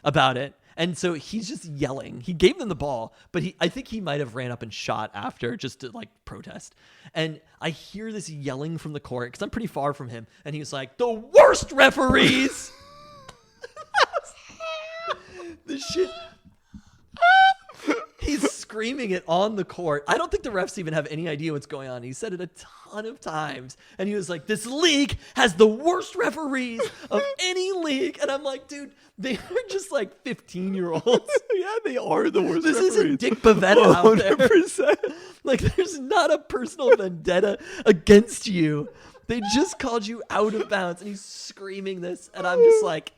about it. And so he's just yelling. He gave them the ball, but I think he might have ran up and shot after just to like protest. And I hear this yelling from the court because I'm pretty far from him. And he was like, the worst referees. The shit. He's screaming it on the court. I don't think the refs even have any idea what's going on. He said it a ton of times. And he was like, this league has the worst referees of any league. And I'm like, dude, they are just like 15-year-olds. Yeah, they are the worst This referees. isn't Dick Pavetta out there. 100%. Like, there's not a personal vendetta against you. They just called you out of bounds. And he's screaming this. And I'm just like,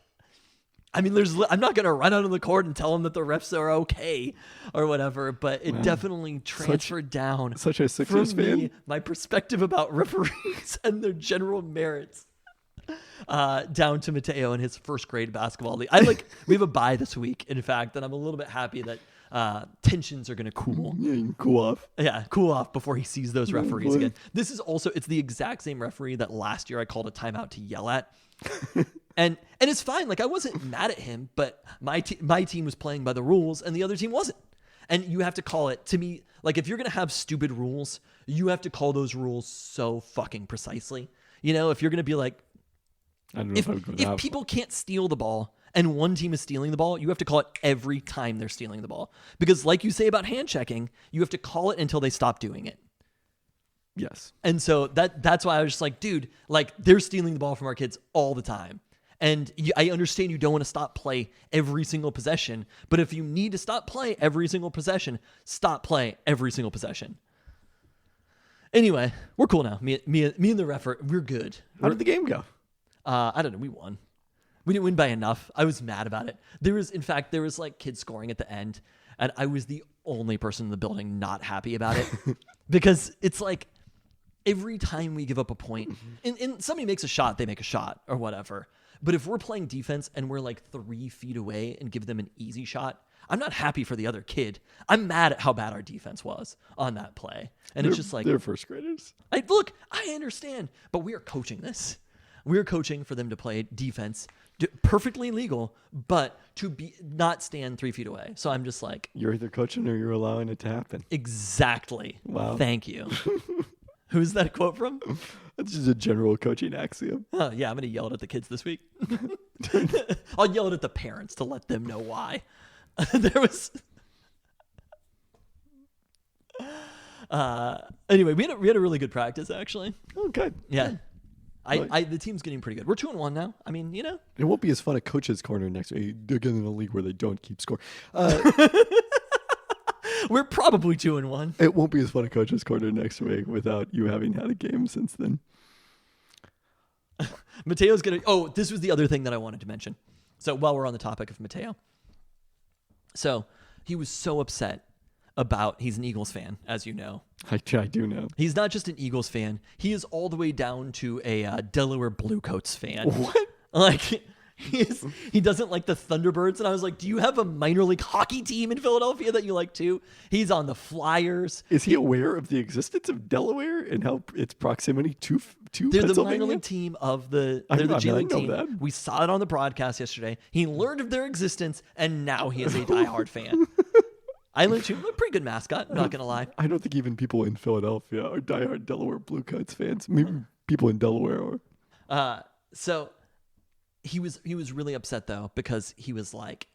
I mean, I'm not going to run out on the court and tell him that the refs are okay or whatever, but it definitely transferred down such a Sixers from me, fan. my perspective about referees and their general merits down to Mateo in his 1st grade basketball league. We have a bye this week, in fact, and I'm a little bit happy that tensions are going to cool. Yeah, you can cool off. Yeah, cool off before he sees those referees again. This is also, it's the exact same referee that last year I called a timeout to yell at. And it's fine. Like, I wasn't mad at him, but my team was playing by the rules and the other team wasn't. And you have to call it, to me, like, if you're going to have stupid rules, you have to call those rules so fucking precisely. You know, if you're going to be like, I don't know if people can't steal the ball and one team is stealing the ball, you have to call it every time they're stealing the ball. Because like you say about hand checking, you have to call it until they stop doing it. Yes. And so that's why I was just like, dude, like, they're stealing the ball from our kids all the time. And I understand you don't want to stop play every single possession, but if you need to stop play every single possession, stop play every single possession. Anyway, we're cool now. Me and the ref, we're good. How did the game go? I don't know. We won. We didn't win by enough. I was mad about it. There was like kids scoring at the end, and I was the only person in the building not happy about it because it's like every time we give up a point, and somebody makes a shot, they make a shot or whatever. But if we're playing defense and we're like 3 feet away and give them an easy shot, I'm not happy for the other kid. I'm mad at how bad our defense was on that play. And it's just like, they're 1st graders. I understand, but we are coaching this. We're coaching for them to play defense Perfectly legal, but to be not stand 3 feet away. So I'm just like, You're either coaching or you're allowing it to happen. exactly. Wow. Thank you. Who's that quote from? That's just a general coaching axiom. Oh, yeah, I'm going to yell it at the kids this week. I'll yell it at the parents to let them know why. There was... Anyway, we had a really good practice, actually. Oh, good. Yeah. The team's getting pretty good. We're 2-1 now. I mean, you know. It won't be as fun at Coach's Corner next week. They're getting in a league where they don't keep score. We're probably 2-1. It won't be as fun at Coach's Corner next week without you having had a game since then. Mateo's going to... Oh, this was the other thing that I wanted to mention. So while we're on the topic of Mateo. So he was so upset about... He's an Eagles fan, as you know. I do know. He's not just an Eagles fan. He is all the way down to a Delaware Bluecoats fan. What? Like... He doesn't like the Thunderbirds, and I was like, do you have a minor league hockey team in Philadelphia that you like too? He's on the Flyers. Is he aware of the existence of Delaware and how its proximity to They're the Pennsylvania? minor league team of the... They're the G League team. That. We saw it on the broadcast yesterday. He learned of their existence, and now he is a diehard fan. I learned too. A pretty good mascot, not going to lie. I don't think even people in Philadelphia are diehard Delaware Bluecoats fans. Maybe people in Delaware are. So... He was really upset though, because he was like,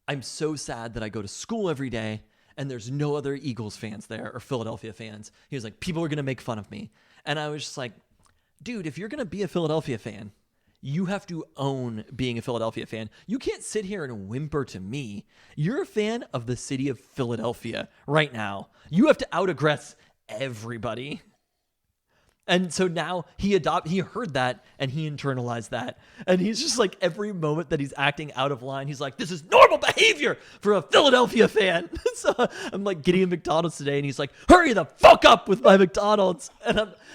I'm so sad that I go to school every day and there's no other Eagles fans there or Philadelphia fans. He was like, people are going to make fun of me. And I was just like, dude, if you're going to be a Philadelphia fan, you have to own being a Philadelphia fan. You can't sit here and whimper to me. You're a fan of the city of Philadelphia right now. You have to out-aggress everybody. And so now he heard that and he internalized that. And he's just like, every moment that he's acting out of line, he's like, this is normal behavior for a Philadelphia fan. So I'm like getting a McDonald's today and he's like, hurry the fuck up with my McDonald's.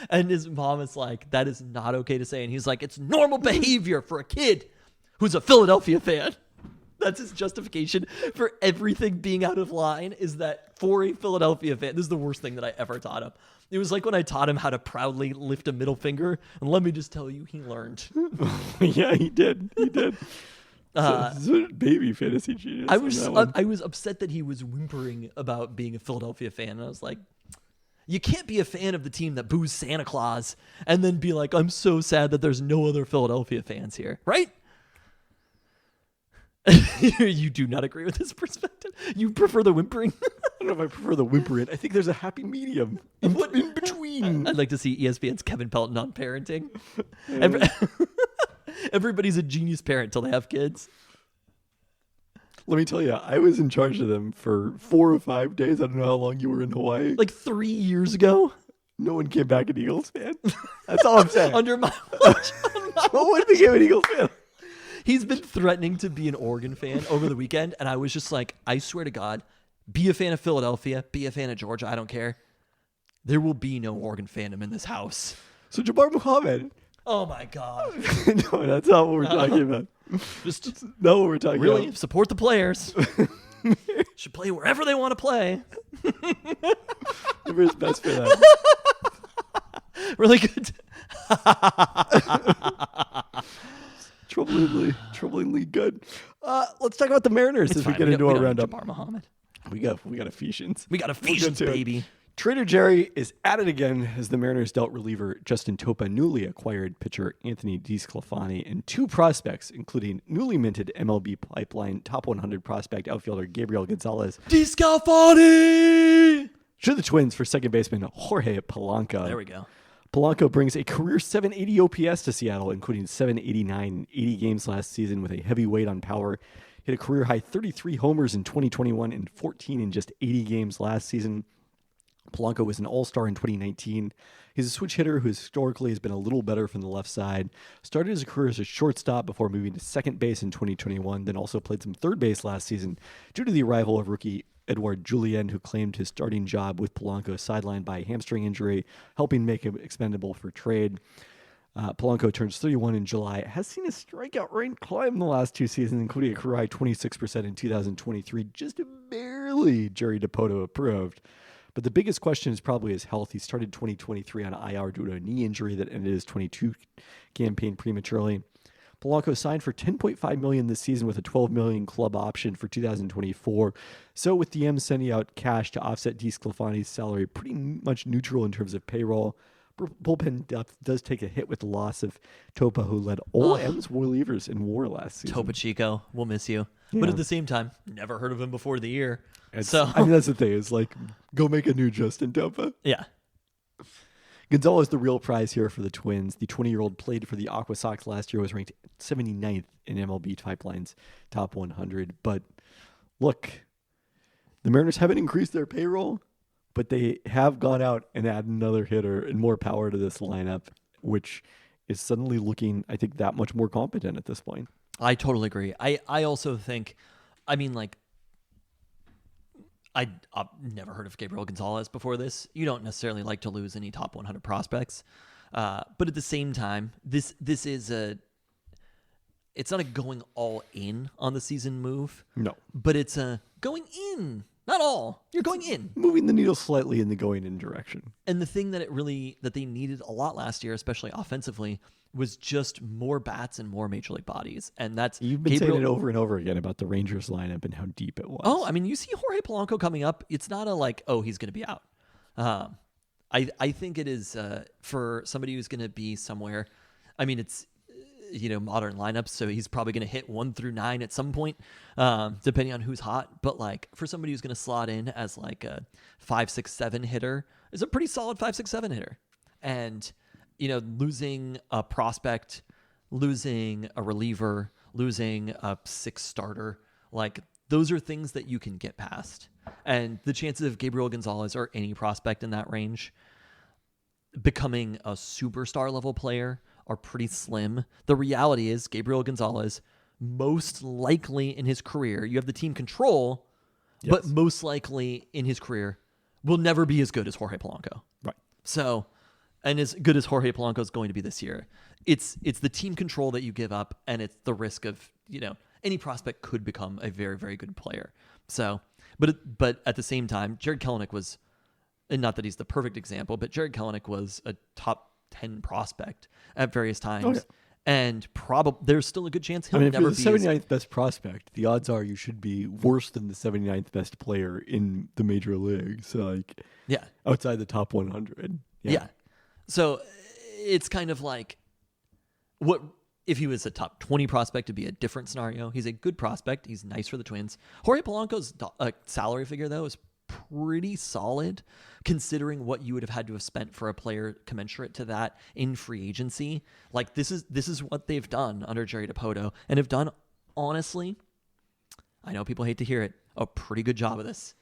And his mom is like, that is not okay to say. And he's like, it's normal behavior for a kid who's a Philadelphia fan. That's his justification for everything being out of line, is that for a Philadelphia fan, this is the worst thing that I ever taught him. It was like when I taught him how to proudly lift a middle finger, and let me just tell you, he learned. Yeah, he did. He did. So baby fantasy genius. I was upset that he was whimpering about being a Philadelphia fan, and I was like, you can't be a fan of the team that boos Santa Claus and then be like, I'm so sad that there's no other Philadelphia fans here, right? You do not agree with this perspective? You prefer the whimpering? I don't know if I prefer the whimpering. I think there's a happy medium in between. I'd like to see ESPN's Kevin Pelton on parenting. Everybody's a genius parent till they have kids. Let me tell you, I was in charge of them for 4 or 5 days. I don't know how long you were in Hawaii. Like 3 years ago? No one came back an Eagles fan. That's all I'm saying. Under my watch. No one became an Eagles fan. He's been threatening to be an Oregon fan over the weekend, and I was just like, I swear to God, be a fan of Philadelphia, be a fan of Georgia, I don't care. There will be no Oregon fandom in this house. So Jabbar Muhammad. Oh my God. No, that's not what we're talking about. Just not what we're talking about. Really, support the players. Should play wherever they want to play. Whoever's best for that. Really good. Troublingly good. Let's talk about the Mariners as we get into our roundup. Jabbar Muhammad. We got Ephesians. We got Ephesians, baby. Trader Jerry is at it again as the Mariners dealt reliever Justin Topa newly acquired pitcher Anthony DeSclafani and 2 prospects, including newly minted MLB pipeline top 100 prospect outfielder Gabriel Gonzalez. DeSclafani! To the Twins for second baseman Jorge Polanco. There we go. Polanco brings a career 780 OPS to Seattle, including 789 in 80 games last season with a heavy weight on power. Hit a career high 33 homers in 2021 and 14 in just 80 games last season. Polanco was an all-star in 2019. He's a switch hitter who historically has been a little better from the left side. Started his career as a shortstop before moving to second base in 2021, then also played some third base last season due to the arrival of rookie Edouard Julien, who claimed his starting job with Polanco sidelined by a hamstring injury, helping make him expendable for trade. Polanco turns 31 in July, has seen his strikeout rate climb in the last 2 seasons, including a career high 26% in 2023, just barely Jerry Dipoto approved. But the biggest question is probably his health. He started 2023 on IR due to a knee injury that ended his 22 campaign prematurely. Polanco signed for $10.5 million this season with a $12 million club option for 2024. So with the M sending out cash to offset DeSclafani's salary, pretty much neutral in terms of payroll. Bullpen depth does take a hit with the loss of Topa, who led all M's relievers in WAR last season. Topa Chico, we'll miss you. Yeah. But at the same time, never heard of him before the year. I mean, that's the thing. Is like, go make a new Justin Topa. Yeah. Gonzalez, the real prize here for the Twins. The 20-year-old played for the Aqua Sox last year, was ranked 79th in MLB Pipeline's top 100. But look, the Mariners haven't increased their payroll, but they have gone out and added another hitter and more power to this lineup, which is suddenly looking, I think, that much more competent at this point. I totally agree. I also think, I mean, like, I've never heard of Gabriel Gonzalez before this. You don't necessarily like to lose any top 100 prospects. But at the same time, this is it's not a going all in on the season move. No. But it's a going in. Not all. You're going in. Moving the needle slightly in the going in direction. And the thing that they needed a lot last year, especially offensively, was just more bats and more major league bodies. And that's You've been saying it over and over again about the Rangers lineup and how deep it was. Oh, I mean, you see Jorge Polanco coming up. It's not a like, oh, he's going to be out. I think it is for somebody who's going to be somewhere. I mean, it's modern lineups, so he's probably going to hit 1 through 9 at some point, depending on who's hot. But like for somebody who's going to slot in as like a 5, 6, 7 hitter, is a pretty solid 5, 6, 7 hitter. And losing a prospect, losing a reliever, losing a 6 starter, like those are things that you can get past. And the chances of Gabriel Gonzalez or any prospect in that range becoming a superstar level player are pretty slim. The reality is Gabriel Gonzalez, most likely in his career, you have the team control, Yes. but most likely in his career will never be as good as Jorge Polanco. Right. So, and as good as Jorge Polanco is going to be this year, it's the team control that you give up, and it's the risk of, any prospect could become a very, very good player. So, but at the same time, Jared Kelenic was, and not that he's the perfect example, but Jared Kelenic was a top 10 prospect at various times. Oh, yeah. And there's still a good chance he'll I mean, if never you're the be 79th best prospect, the odds are you should be worse than the 79th best player in the major leagues. So like, yeah. outside the top 100. Yeah. So it's kind of like, what if he was a top 20 prospect, it'd be a different scenario. He's a good prospect. He's nice for the Twins. Jorge Polanco's salary figure, though, is pretty solid considering what you would have had to have spent for a player commensurate to that in free agency. Like this is what they've done under Jerry Dipoto and have done, honestly, I know people hate to hear it, a pretty good job of this.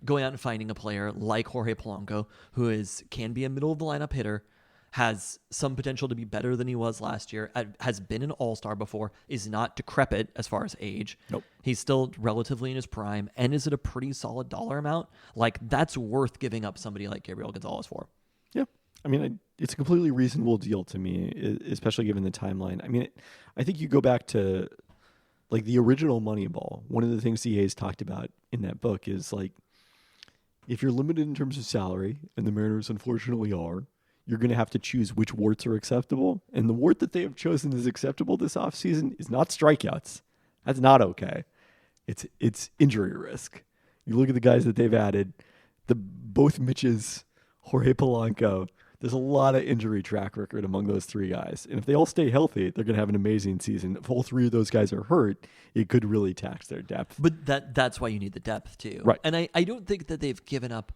Going out and finding a player like Jorge Polanco, who can be a middle of the lineup hitter, has some potential to be better than he was last year, has been an all-star before, is not decrepit as far as age. Nope. He's still relatively in his prime, and is at a pretty solid dollar amount. Like, that's worth giving up somebody like Gabriel Gonzalez for. Yeah. I mean, it's a completely reasonable deal to me, especially given the timeline. I mean, I think you go back to, like, the original Moneyball. One of the things the A's talked about in that book is, like, if you're limited in terms of salary, and the Mariners unfortunately are, you're going to have to choose which warts are acceptable. And the wart that they have chosen as acceptable this offseason is not strikeouts. That's not okay. It's injury risk. You look at the guys that they've added, both Mitches, Jorge Polanco, there's a lot of injury track record among those 3 guys. And if they all stay healthy, they're going to have an amazing season. If all 3 of those guys are hurt, it could really tax their depth. But that's why you need the depth, too. Right. And I don't think that they've given up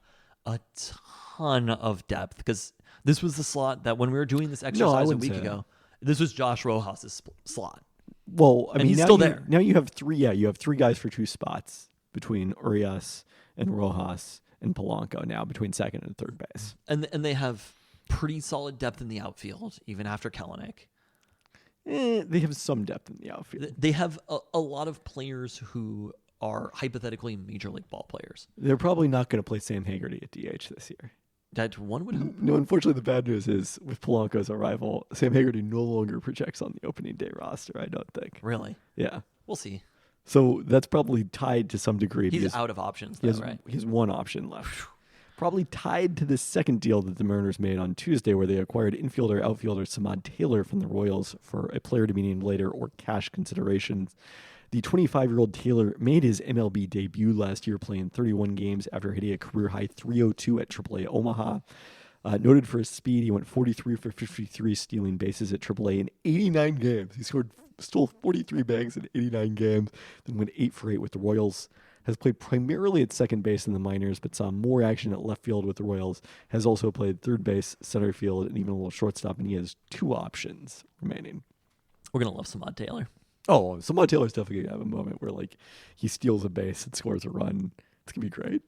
a ton of depth, because this was the slot that when we were doing this exercise a week ago, this was Josh Rojas' slot. Well, I mean, he's still there. Now you have 3. Yeah, you have 3 guys for 2 spots between Urias and Rojas and Polanco now between second and third base. And they have pretty solid depth in the outfield, even after Kelenic. They have some depth in the outfield. They have a lot of players who are hypothetically major league ball players. They're probably not going to play Sam Haggerty at DH this year. That one would hope. No, unfortunately, the bad news is with Polanco's arrival, Sam Haggerty no longer projects on the opening day roster, I don't think. Really? Yeah. We'll see. So that's probably tied to some degree. He's out of options, though, right? He has 1 option left. probably tied to the second deal that the Mariners made on Tuesday, where they acquired outfielder Samad Taylor from the Royals for a player to be named later or cash considerations. The 25-year-old Taylor made his MLB debut last year, playing 31 games after hitting a career-high 302 at AAA Omaha. Noted for his speed, he went 43 for 53 stealing bases at AAA in 89 games. He stole 43 bags in 89 games, then went 8 for 8 with the Royals. Has played primarily at second base in the minors, but saw more action at left field with the Royals. Has also played third base, center field, and even a little shortstop, and he has 2 options remaining. We're going to love Samad Taylor. Oh, Samad Taylor's definitely going to have a moment where like he steals a base and scores a run. It's going to be great.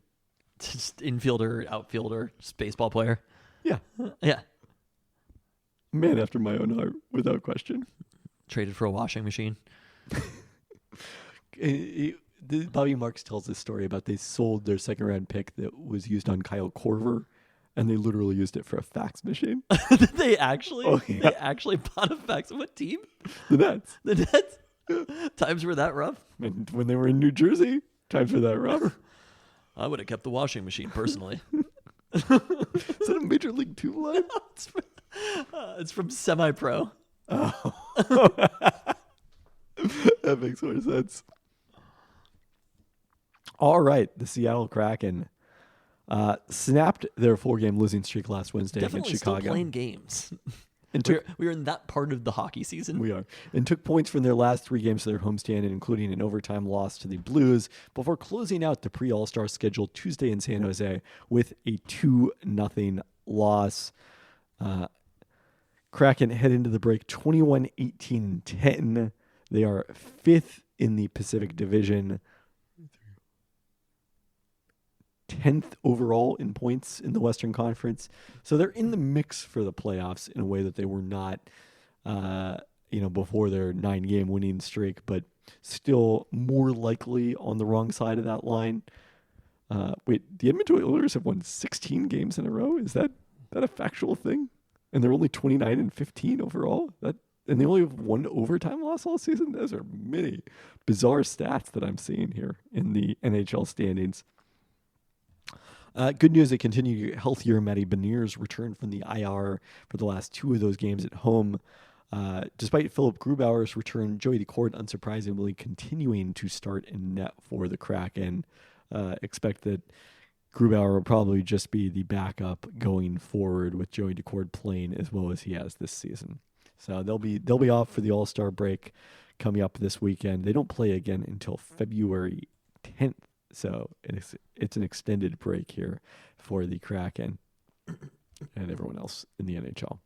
Just infielder, outfielder, just baseball player. Yeah. Yeah. Man after my own heart, without question. Traded for a washing machine. Bobby Marks tells this story about they sold their second round pick that was used on Kyle Korver, and they literally used it for a fax machine. Did they actually? Oh, yeah. They actually bought a fax. What team? The Nets. The Nets? Times were that rough? And when they were in New Jersey, times were that rough. I would have kept the washing machine personally. Is that a Major League 2 line? It's from Semi-Pro. Oh. That makes more sense. All right, the Seattle Kraken snapped their 4-game losing streak last Wednesday Definitely against Chicago. still playing games. And We're in that part of the hockey season. We are. And took points from their last 3 games of their homestand, including an overtime loss to the Blues, before closing out the pre-All-Star schedule Tuesday in San Jose with a 2-0 loss. Kraken head into the break 21-18-10. They are 5th in the Pacific Division, 10th overall in points in the Western Conference. So they're in the mix for the playoffs in a way that they were not, before their 9-game winning streak, but still more likely on the wrong side of that line. The Edmonton Oilers have won 16 games in a row. Is that a factual thing? And they're only 29-15 overall. And they only have 1 overtime loss all season. Those are many bizarre stats that I'm seeing here in the NHL standings. Good news, they continue to get healthier. Matty Beniers returned from the IR for the last 2 of those games at home. Despite Philip Grubauer's return, Joey Daccord unsurprisingly continuing to start in net for the Kraken. Expect that Grubauer will probably just be the backup going forward with Joey Daccord playing as well as he has this season. So they'll be off for the All-Star break coming up this weekend. They don't play again until February 10th. So it's an extended break here for the Kraken and everyone else in the NHL.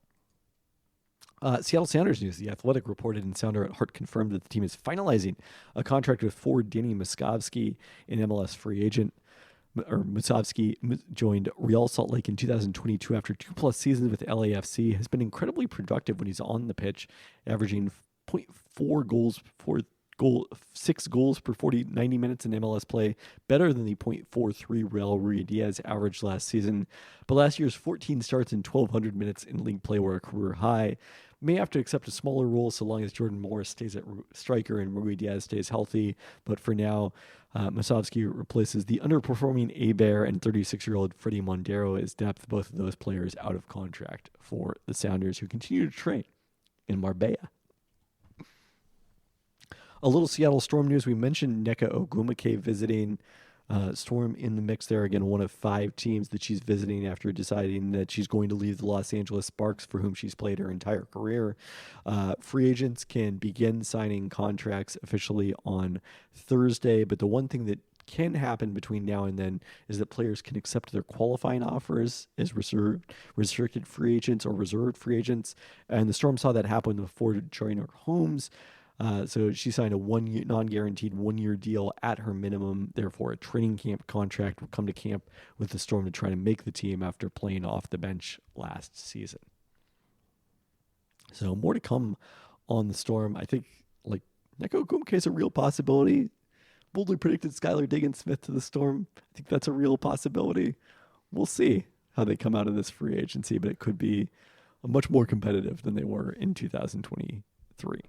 Seattle Sounders news. The Athletic reported and Sounder at Heart confirmed that the team is finalizing a contract with forward Danny Moskovsky, an MLS free agent. Moskovsky joined Real Salt Lake in 2022 after 2+ seasons with LAFC. Has been incredibly productive when he's on the pitch, averaging 0.4 goals for 6 goals per 90 minutes in MLS play, better than the 0.43 Real Ruidiaz average last season. But last year's 14 starts in 1,200 minutes in league play were a career high. May have to accept a smaller role so long as Jordan Morris stays at striker and Ruidiaz stays healthy. But for now, Moskovsky replaces the underperforming A-Bear and 36-year-old Freddie Mondero as depth, both of those players out of contract for the Sounders, who continue to train in Marbella. A little Seattle Storm news. We mentioned Nneka Ogwumike visiting. Storm in the mix there. Again, one of 5 teams that she's visiting after deciding that she's going to leave the Los Angeles Sparks, for whom she's played her entire career. Free agents can begin signing contracts officially on Thursday, but the one thing that can happen between now and then is that players can accept their qualifying offers as restricted free agents or reserved free agents. And the Storm saw that happen before Joyner Holmes. So she signed a non-guaranteed 1-year deal at her minimum. Therefore, a training camp contract will come to camp with the Storm to try to make the team after playing off the bench last season. So more to come on the Storm. I think Nneka Ogwumike is a real possibility. Boldly predicted Skylar Diggins-Smith to the Storm. I think that's a real possibility. We'll see how they come out of this free agency, but it could be much more competitive than they were in 2023.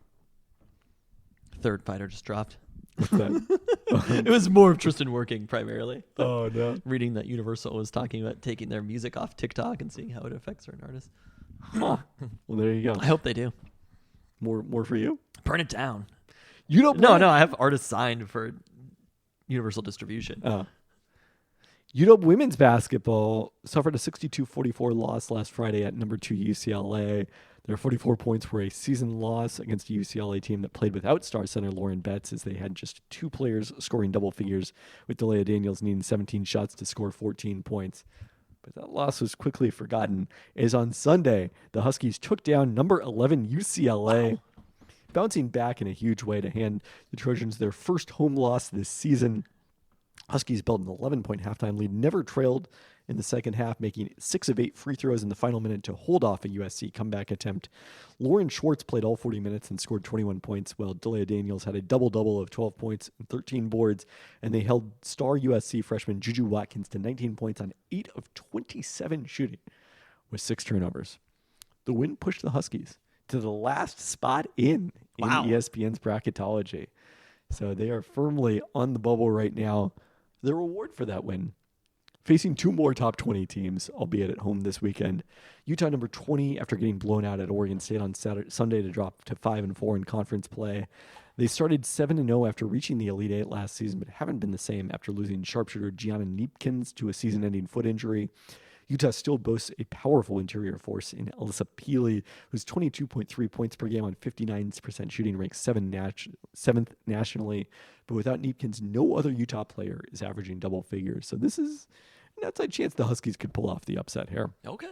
Third fighter just dropped. What's that? It was more of Tristan working primarily. Oh no. Reading that Universal was talking about taking their music off TikTok and seeing how it affects certain artists. Huh. Well, there you go. I hope they do. More for you. Burn it down. You don't. No, I have artists signed for Universal distribution. UW women's basketball suffered a 62-44 loss last Friday at number 2 UCLA. Their 44 points were a season loss against a UCLA team that played without star center Lauren Betts, as they had just 2 players scoring double figures, with Delia Daniels needing 17 shots to score 14 points. But that loss was quickly forgotten, as on Sunday, the Huskies took down number 11 UCLA, bouncing back in a huge way to hand the Trojans their first home loss this season. Huskies built an 11-point halftime lead, never trailed in the second half, making 6 of 8 free throws in the final minute to hold off a USC comeback attempt. Lauren Schwartz played all 40 minutes and scored 21 points, while Delia Daniels had a double-double of 12 points and 13 boards, and they held star USC freshman Juju Watkins to 19 points on 8 of 27 shooting, with 6 turnovers. The win pushed the Huskies to the last spot in ESPN's bracketology. So they are firmly on the bubble right now. The reward for that win, facing 2 more top 20 teams, albeit at home this weekend. Utah number 20 after getting blown out at Oregon State on Sunday to drop to 5-4 in conference play. They started 7-0 after reaching the Elite Eight last season, but haven't been the same after losing sharpshooter Gianna Neepkins to a season-ending foot injury. Utah still boasts a powerful interior force in Alyssa Peely, who's 22.3 points per game on 59% shooting, ranks 7th nationally. But without Neepkins, no other Utah player is averaging double figures. So this is an outside chance the Huskies could pull off the upset here. Okay.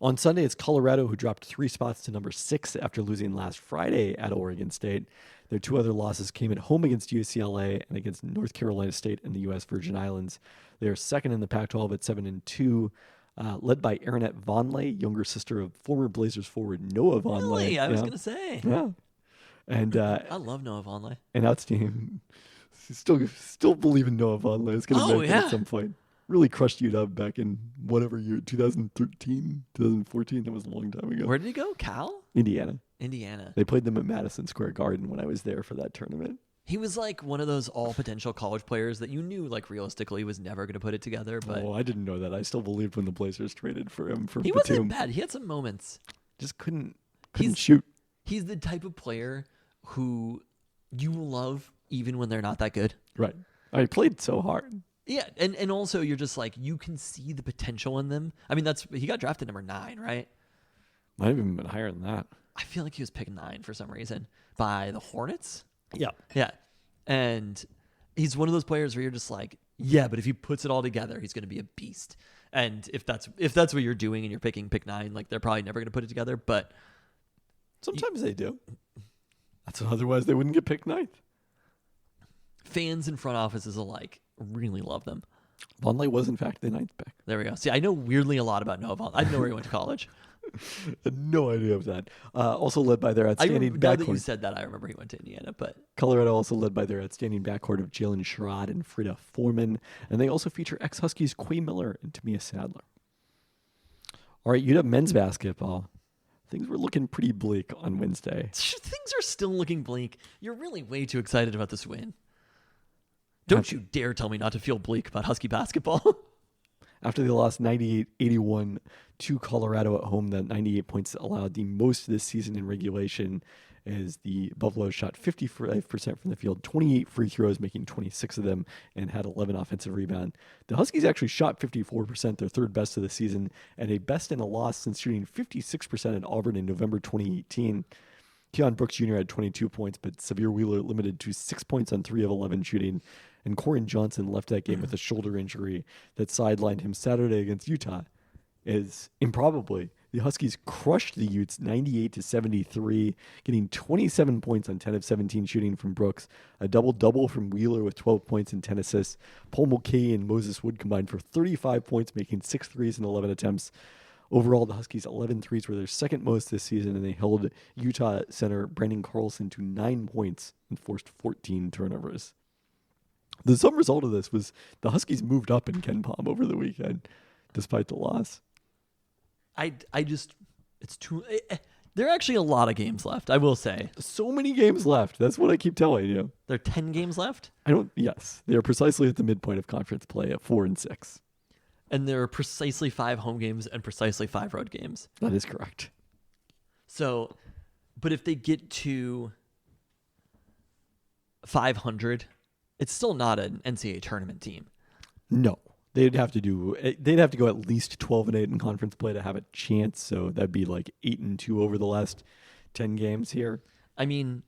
On Sunday, it's Colorado who dropped 3 spots to number 6 after losing last Friday at Oregon State. Their 2 other losses came at home against UCLA and against North Carolina State and the U.S. Virgin Islands. They are second in the Pac-12 at 7-2, led by Aaronette Vonleh, younger sister of former Blazers forward Noah Vonleh. Really? I was going to say. Yeah. And I love Noah Vonleh. And outstanding. Still believe in Noah Vonleh. It's going to make it at some point. Really crushed UW back in whatever year, 2013, 2014. That was a long time ago. Where did he go? Cal? Indiana. Indiana. They played them at Madison Square Garden when I was there for that tournament. He was like one of those all potential college players that you knew like realistically was never going to put it together. But I didn't know that. I still believed when the Blazers traded for him for he Batum. wasn't bad. He had some moments. Just couldn't shoot. He's the type of player who you love even when they're not that good. Right. He played so hard. Yeah, and also you're just like, you can see the potential in them. I mean, he got drafted number 9, right? Might have even been higher than that. I feel like he was picked 9 for some reason by the Hornets. Yeah. Yeah. And he's one of those players where you're just like, yeah, but if he puts it all together, he's going to be a beast. And if that's what you're doing and you're picking pick 9, like they're probably never going to put it together, but sometimes they do. Otherwise they wouldn't get picked 9th. Fans and front offices alike really love them. Vonleh was in fact the 9th pick. There we go. See, I know weirdly a lot about Noah Vonleh. I know where he went to college. No idea of that. Also led by their outstanding now that backcourt. you said that, I remember he went to Indiana. But Colorado also led by their outstanding backcourt of Jalen Sherrod and Frida Foreman. And they also feature ex-Huskies Quay Miller and Tamia Sadler. All right, UW men's basketball. Things were looking pretty bleak on Wednesday. Things are still looking bleak. You're really way too excited about this win. Don't you dare tell me not to feel bleak about Husky basketball. After they lost 98-81 to Colorado at home, that 98 points allowed the most this season in regulation, as the Buffaloes shot 55% from the field, 28 free throws, making 26 of them, and had 11 offensive rebounds. The Huskies actually shot 54%, their 3rd best of the season, and a best in a loss since shooting 56% at Auburn in November 2018. Keon Brooks Jr. had 22 points, but Sahvir Wheeler limited to 6 points on 3 of 11 shooting. And Corin Johnson left that game with a shoulder injury that sidelined him Saturday against Utah. As improbably, the Huskies crushed the Utes 98-73, getting 27 points on 10 of 17 shooting from Brooks, a double-double from Wheeler with 12 points and 10 assists. Paul Mulcahy and Moses Wood combined for 35 points, making 6 threes in 11 attempts. Overall, the Huskies' 11 threes were their 2nd most this season, and they held Utah center Brandon Carlson to 9 points and forced 14 turnovers. The sum result of this was the Huskies moved up in Ken Palm over the weekend, despite the loss. I just, it's too, There are actually a lot of games left, I will say. So many games left. That's what I keep telling you. There are 10 games left? Yes, they are precisely at the midpoint of conference play at 4-6. And there are precisely 5 home games and precisely 5 road games. That is correct. So, but if they get to 500, it's still not an NCAA tournament team. No. They'd have to go at least 12-8 in conference play to have a chance. So that'd be like 8-2 over the last 10 games here. I mean,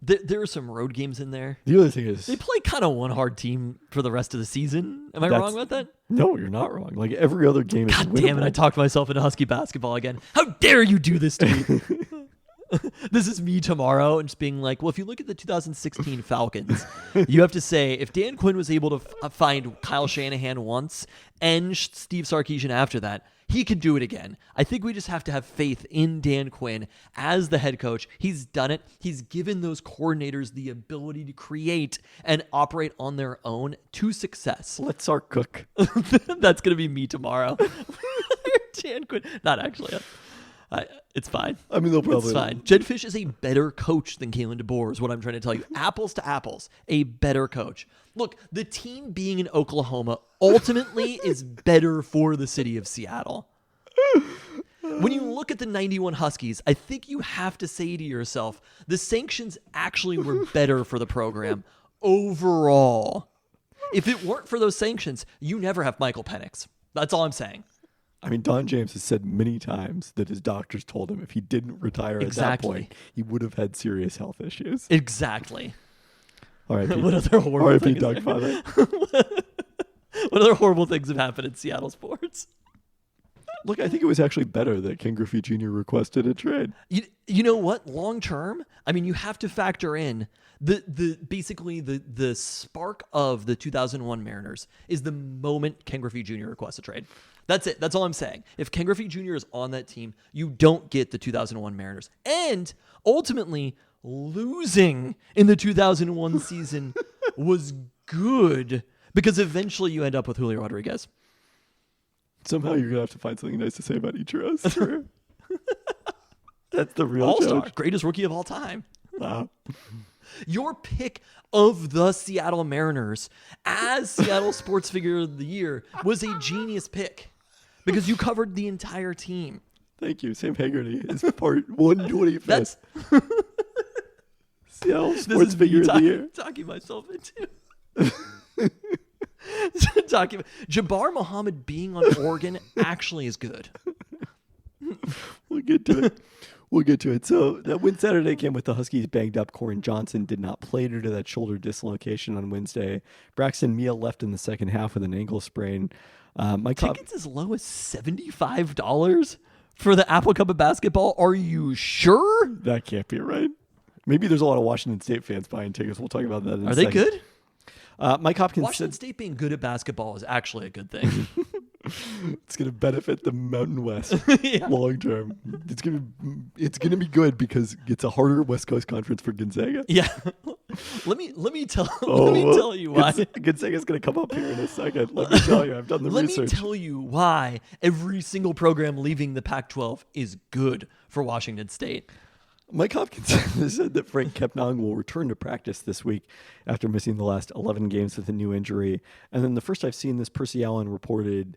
there are some road games in there. The other thing is They play kind of one hard team for the rest of the season. Am I wrong about that? No, you're not wrong. Like every other game is God winnable. damn it, I talked myself into Husky basketball again. How dare you do this to me? This is me tomorrow and just being like, well, if you look at the 2016 Falcons, you have to say, if Dan Quinn was able to find Kyle Shanahan once and Steve Sarkisian after that, he can do it again. I think we just have to have faith in Dan Quinn as the head coach. He's done it. He's given those coordinators the ability to create and operate on their own to success. Let Sark cook. That's going to be me tomorrow. Dan Quinn. Not actually. It's fine. I mean, they'll probably. It's fine. Jed Fish is a better coach than Kalen DeBoer is what I'm trying to tell you. Apples to apples, a better coach. Look, the team being in Oklahoma ultimately is better for the city of Seattle. When you look at the 91 Huskies, I think you have to say to yourself, the sanctions actually were better for the program overall. If it weren't for those sanctions, you never have Michael Penix. That's all I'm saying. I mean, Don James has said many times that his doctors told him if he didn't retire at that point, he would have had serious health issues. Exactly. All right. What other horrible R.I.P. things? Doug Father. What other horrible things have happened in Seattle sports? Look, I think it was actually better that Ken Griffey Jr. requested a trade. You know what? Long term, I mean, you have to factor in the spark of the 2001 Mariners is the moment Ken Griffey Jr. requests a trade. That's it. That's all I'm saying. If Ken Griffey Jr. is on that team, you don't get the 2001 Mariners. And ultimately, losing in the 2001 season was good because eventually you end up with Julio Rodriguez. Somehow you're going to have to find something nice to say about Ichiro's career. That's the real All-star, judge. greatest rookie of all time. Wow. Your pick of the Seattle Mariners as Seattle Sports Figure of the Year was a genius pick because you covered the entire team. Thank you. Sam Haggerty is part 125th. That's Seattle Sports Figure of the Year. Talking myself into. Jabbar Muhammad being on Oregon actually is good. We'll get to it. So that win Saturday came with the Huskies banged up. Corin Johnson did not play due to that shoulder dislocation on Wednesday. Braxton Meal left in the second half with an ankle sprain. Tickets as low as $75 for the Apple Cup of basketball. Are you sure? That can't be right. Maybe there's a lot of Washington State fans buying tickets. We'll talk about that in a second. Are they good? Mike Hopkins Washington said State being good at basketball is actually a good thing. it's going to benefit the Mountain West Yeah. long term. It's going to be good because it's a harder West Coast conference for Gonzaga. Yeah. Let me tell you why. Gonzaga's going to come up here in a second. Let me tell you, I've done the research. Let me tell you why every single program leaving the Pac-12 is good for Washington State. Mike Hopkins said that Frank Kepnang will return to practice this week after missing the last 11 games with a new injury. And then the first I've seen this, Percy Allen reported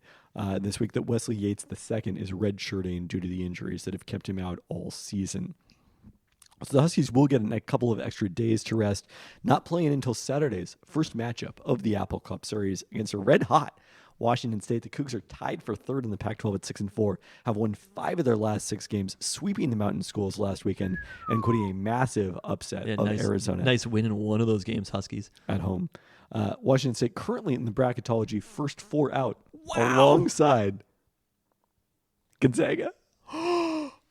this week that Wesley Yates II is redshirting due to the injuries that have kept him out all season. So the Huskies will get a couple of extra days to rest, not playing until Saturday's first matchup of the Apple Cup Series against a red-hot Washington State. The Cougs are tied for third in the Pac-12 at 6-4, have won 5 of their last 6 games, sweeping the Mountain Schools last weekend and including a massive upset of Arizona. Nice win in one of those games, Huskies. At home. Washington State currently in the bracketology first 4 out Wow. alongside Gonzaga.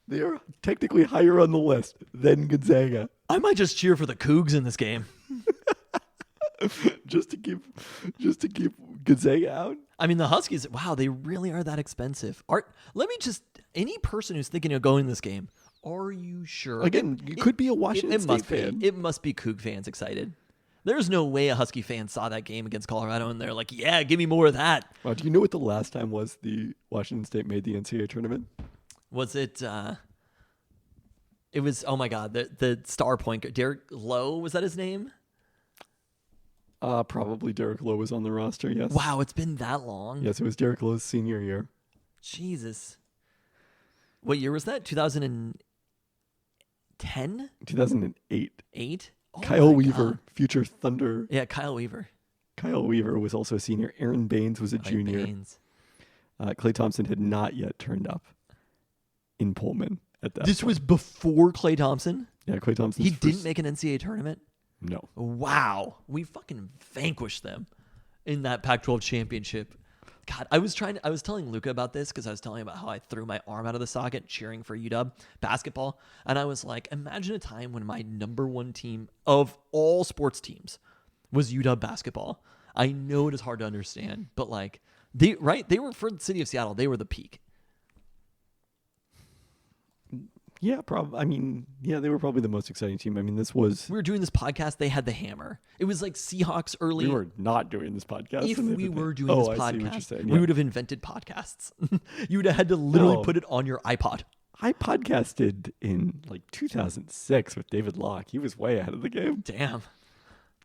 They are technically higher on the list than Gonzaga. I might just cheer for the Cougs in this game. just to keep Gonzaga out. I mean, the Huskies, wow, they really are that expensive. Any person who's thinking of going this game, are you sure? Again, it could be a Washington State fan. It must be Coug fans excited. There's no way a Husky fan saw that game against Colorado and they're like, yeah, give me more of that. Wow, do you know what the last time was the Washington State made the NCAA tournament? Was it It was, oh my God, the star point guard, Derek Lowe, was that his name? Probably Derek Lowe was on the roster, yes. Wow, it's been that long. Yes, it was Derek Lowe's senior year. Jesus. What year was that? 2010? 2008. 8? Oh Kyle my Weaver, God. future Thunder. Yeah, Kyle Weaver. Kyle Weaver was also a senior. Aaron Baines was a junior. Baines. Klay Thompson had not yet turned up in Pullman at that This point. was before Klay Thompson? Yeah, Klay Thompson. He didn't make an NCAA tournament? No. Wow. We fucking vanquished them in that Pac-12 championship. God, I was telling Luca about this because I was telling him about how I threw my arm out of the socket cheering for UW basketball. And I was like, imagine a time when my number one team of all sports teams was UW basketball. I know it is hard to understand, but like, they were, for the city of Seattle, they were the peak. Yeah, probably. I mean, yeah, they were probably the most exciting team. I mean, this was. We were doing this podcast. They had the hammer. It was like Seahawks early. We were not doing this podcast. If and we they- were doing this I see what you're podcast, saying, we yeah. would have invented podcasts. You would have had to literally No. put it on your iPod. I podcasted in like 2006 with David Locke. He was way ahead of the game. Damn.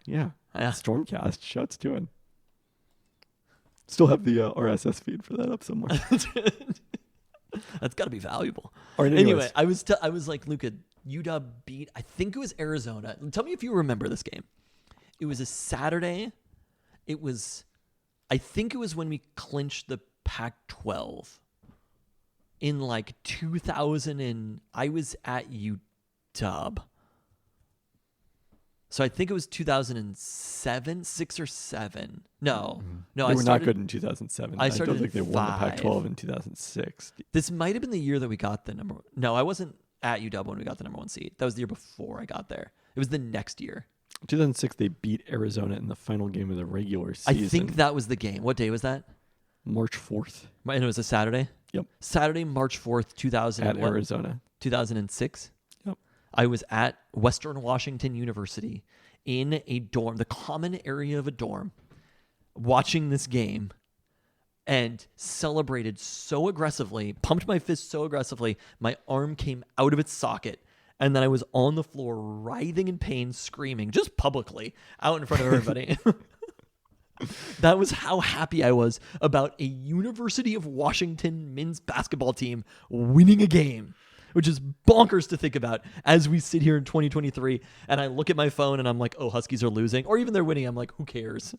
Yeah. Yeah. Stormcast. Shouts to him. Still have the RSS feed for that up somewhere. That's got to be valuable. All right, Anyway, anyways. I was like, Luca, UW beat, I think it was Arizona. Tell me if you remember this game. It was a Saturday. I think it was when we clinched the Pac-12 in like 2000 and I was at UW. So I think it was 2007, 6 or 7. No, they I were started, not good in 2007. I I started don't think in they won the 5. Pac-12 in 2006. This might have been the year that we got the number. No, I wasn't at UW when we got the number 1 seed. That was the year before I got there. It was the next year. 2006, they beat Arizona in the final game of the regular I season. think that was the game. What day was that? March 4th And it was a Saturday. Yep. Saturday, March 4th, 2000. at Arizona. 2006. Yep. I was at Western Washington University in a dorm, the common area of a dorm, watching this game and celebrated so aggressively, pumped my fist so aggressively, my arm came out of its socket. And then I was on the floor writhing in pain, screaming, just publicly, out in front of everybody. That was how happy I was about a University of Washington men's basketball team winning a game, which is bonkers to think about as we sit here in 2023 and I look at my phone and I'm like, oh, Huskies are losing. Or even they're winning. I'm like, who cares?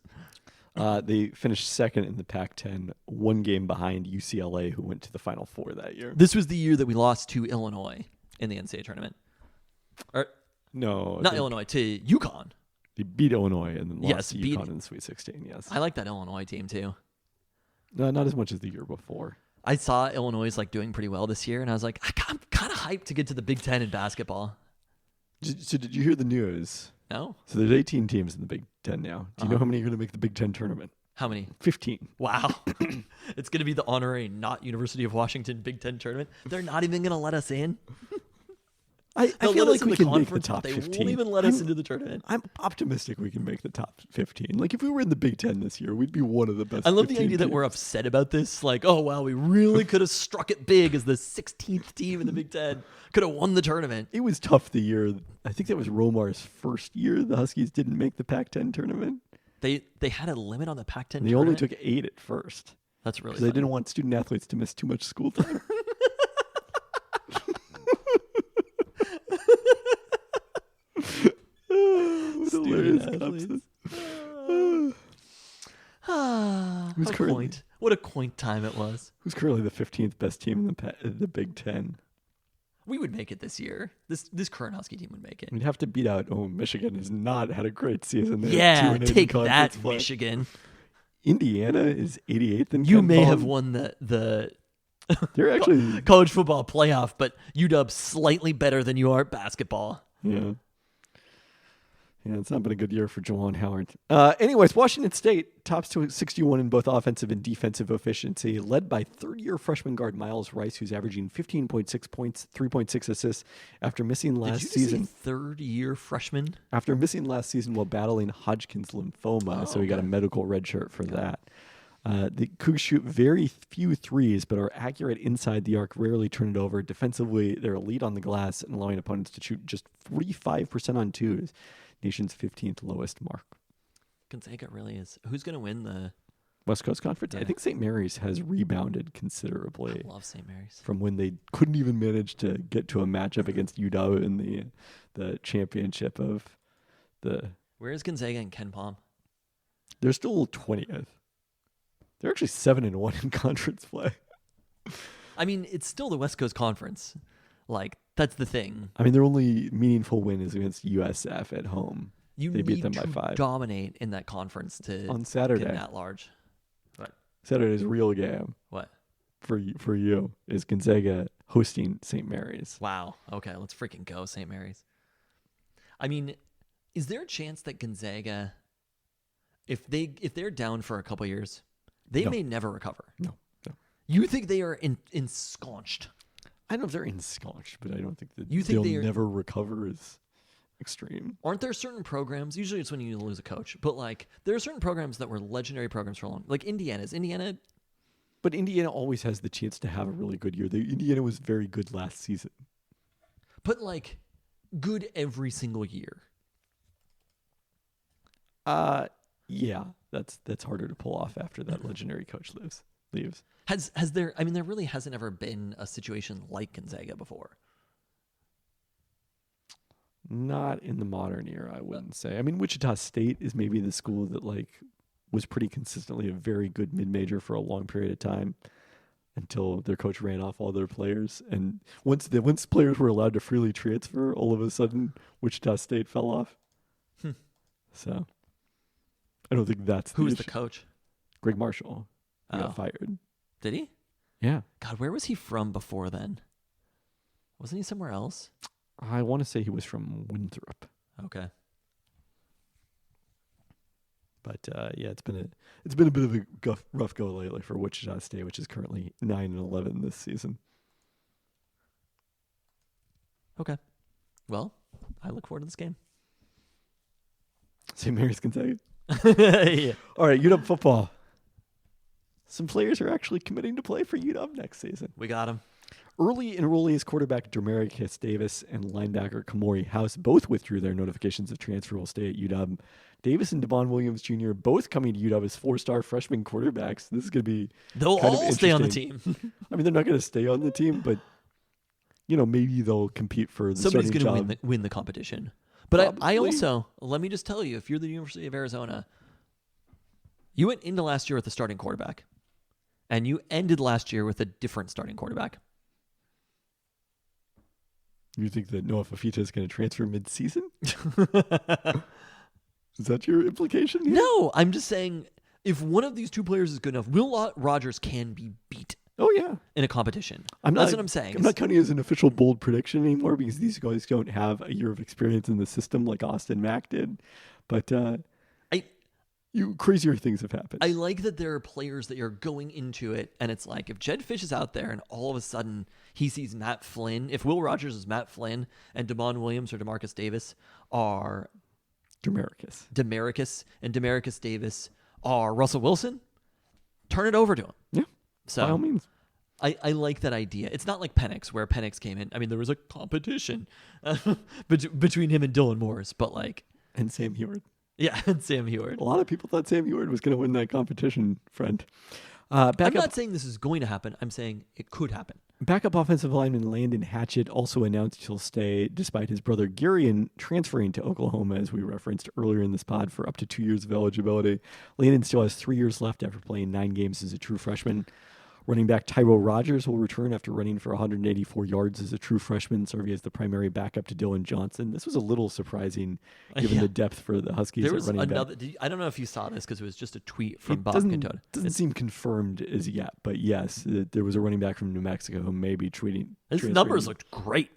They finished second in the Pac-10, 1 game behind UCLA, who went to the Final Four that year. This was the year that we lost to Illinois in the NCAA tournament. Or No. not Illinois, to UConn. They beat Illinois and then lost Yes, to beat- UConn in the Sweet 16, yes. I like that Illinois team too. No, not as much as the year before. I saw Illinois like doing pretty well this year, and I was like, I'm kind of hyped to get to the Big Ten in basketball. So did you hear the news? No? So there's 18 teams in the Big Ten now. Do you know how many are going to make the Big Ten tournament? How many? 15. Wow. It's going to be the honorary not University of Washington Big Ten tournament. They're not even going to let us in. I They'll feel let us like in we the can make the conference, top but they 15. won't even let us into the tournament. I'm optimistic we can make the top 15. Like, if we were in the Big Ten this year, we'd be one of the best I love the 15 idea that we're teams. upset about this. Like, oh, wow, we really could have struck it big as the 16th team in the Big Ten. Could have won the tournament. It was tough the year. I think that was Romar's first year the Huskies didn't make the Pac-10 tournament. They had a limit on the Pac-10 They tournament. only took 8 at first. That's really Because they funny. didn't want student athletes to miss too much school time. What Student hilarious athletes. concept. Who's a currently- quaint. What a quaint time it was. Who's currently the 15th best team in the Big Ten? We would make it this year. This current Husky team would make it. We'd have to beat out. Oh, Michigan has not had a great season. They're Yeah, 2-8 in take conference that, play. Michigan. Indiana is 88th in You Ken may have Palm. won the They're actually college football playoff, but UW's slightly better than you are at basketball. yeah. Yeah, it's not been a good year for Juwan Howard. Anyways, Washington State tops to 61 in both offensive and defensive efficiency, led by third-year freshman guard Miles Rice, who's averaging 15.6 points, 3.6 assists after missing Did last you just season. say third-year freshman? After missing last season while battling Hodgkin's lymphoma, so he got a okay. medical red shirt for that. The Cougs shoot very few threes, but are accurate inside the arc, rarely turn it over. Defensively, they're elite on the glass and allowing opponents to shoot just 45% on twos, nation's 15th lowest mark. Gonzaga really is. Who's going to win the West Coast Conference? Yeah. I think St. Mary's has rebounded considerably. I love St. Mary's. From when they couldn't even manage to get to a matchup against UW in the championship of the... Where is Gonzaga and Ken Palm? They're still 20th. They're actually 7-1 in conference play. I mean, it's still the West Coast Conference. Like, that's the thing. I mean, their only meaningful win is against USF at home. You They beat need them by to 5. dominate in that conference to On Saturday. get that large. Saturday's real game What? for you is Gonzaga hosting St. Mary's. Wow. Okay, let's freaking go, St. Mary's. I mean, is there a chance that Gonzaga, if they're down for a couple years, they No. may never recover? No. You think they are ensconced? I don't know if they're ensconced, but I don't think that You think they'll they are- never recover is extreme. Aren't there certain programs? Usually, it's when you lose a coach, but like there are certain programs that were legendary programs for a long. Like Indiana. But Indiana always has the chance to have a really good year. Indiana was very good last season. But like good every single year. Yeah, that's harder to pull off after that legendary coach leaves. Has there? I mean, there really hasn't ever been a situation like Gonzaga before. Not in the modern era, I wouldn't say. I mean, Wichita State is maybe the school that like was pretty consistently a very good mid-major for a long period of time until their coach ran off all their players. And once players were allowed to freely transfer, all of a sudden Wichita State fell off. So I don't think that's Who was the issue. coach? Greg Marshall. He Oh. got fired. Did he? Yeah. God, where was he from before then? Wasn't he somewhere else? I want to say he was from Winthrop. Okay. But yeah, it's been a bit of a rough go lately for Wichita State, which is currently 9-11 this season. Okay. Well, I look forward to this game. St. Mary's Gonzaga. Yeah. All right, UW football. Some players are actually committing to play for UW next season. We got him. Early enrollees quarterback Demarcus Davis and linebacker Kamori House both withdrew their notifications of transfer will stay at UW. Davis and Devon Williams Jr. both coming to UW as 4-star freshman quarterbacks. This is going to be They'll kind of all stay on the interesting. team. I mean, they're not going to stay on the team, but maybe they'll compete for the Somebody's starting going job. to win the competition. But I Probably. also, let me just tell you, if you're the University of Arizona, you went into last year with a starting quarterback, and you ended last year with a different starting quarterback. You think that Noah Fafita is going to transfer mid-season? Is that your implication here? No, I'm just saying, if one of these two players is good enough, Will Rogers can be beat Oh, yeah. in a competition. That's That's what I'm saying. I'm not counting it as an official bold prediction anymore because these guys don't have a year of experience in the system like Austin Mack did. But crazier things have happened. I like that there are players that you're going into it, and it's like if Jed Fish is out there and all of a sudden he sees Matt Flynn, if Will Rogers is Matt Flynn and Damon Williams or Demarcus Davis are Demarcus and Demarcus Davis are Russell Wilson, turn it over to him. Yeah, So by all means. I like that idea. It's not like Penix, where Penix came in. I mean, there was a competition between him and Dylan Morris, but like, And Sam Heward. yeah, and Sam Heward. A lot of people thought Sam Heward was going to win that competition, friend. I'm not saying this is going to happen. I'm saying it could happen. Backup offensive lineman Landon Hatchett also announced he'll stay despite his brother Garion transferring to Oklahoma, as we referenced earlier in this pod, for up to 2 years of eligibility. Landon still has 3 years left after playing 9 games as a true freshman. Running back Tyro Rogers will return after running for 184 yards as a true freshman, serving as the primary backup to Dylan Johnson. This was a little surprising given Yeah. the depth for the Huskies There at was running another. back. I don't know if you saw this because it was just a tweet from It Bob doesn't, Quintoda. doesn't seem confirmed as yet, but yes, there was a running back from New Mexico who may be His transferring. numbers looked great.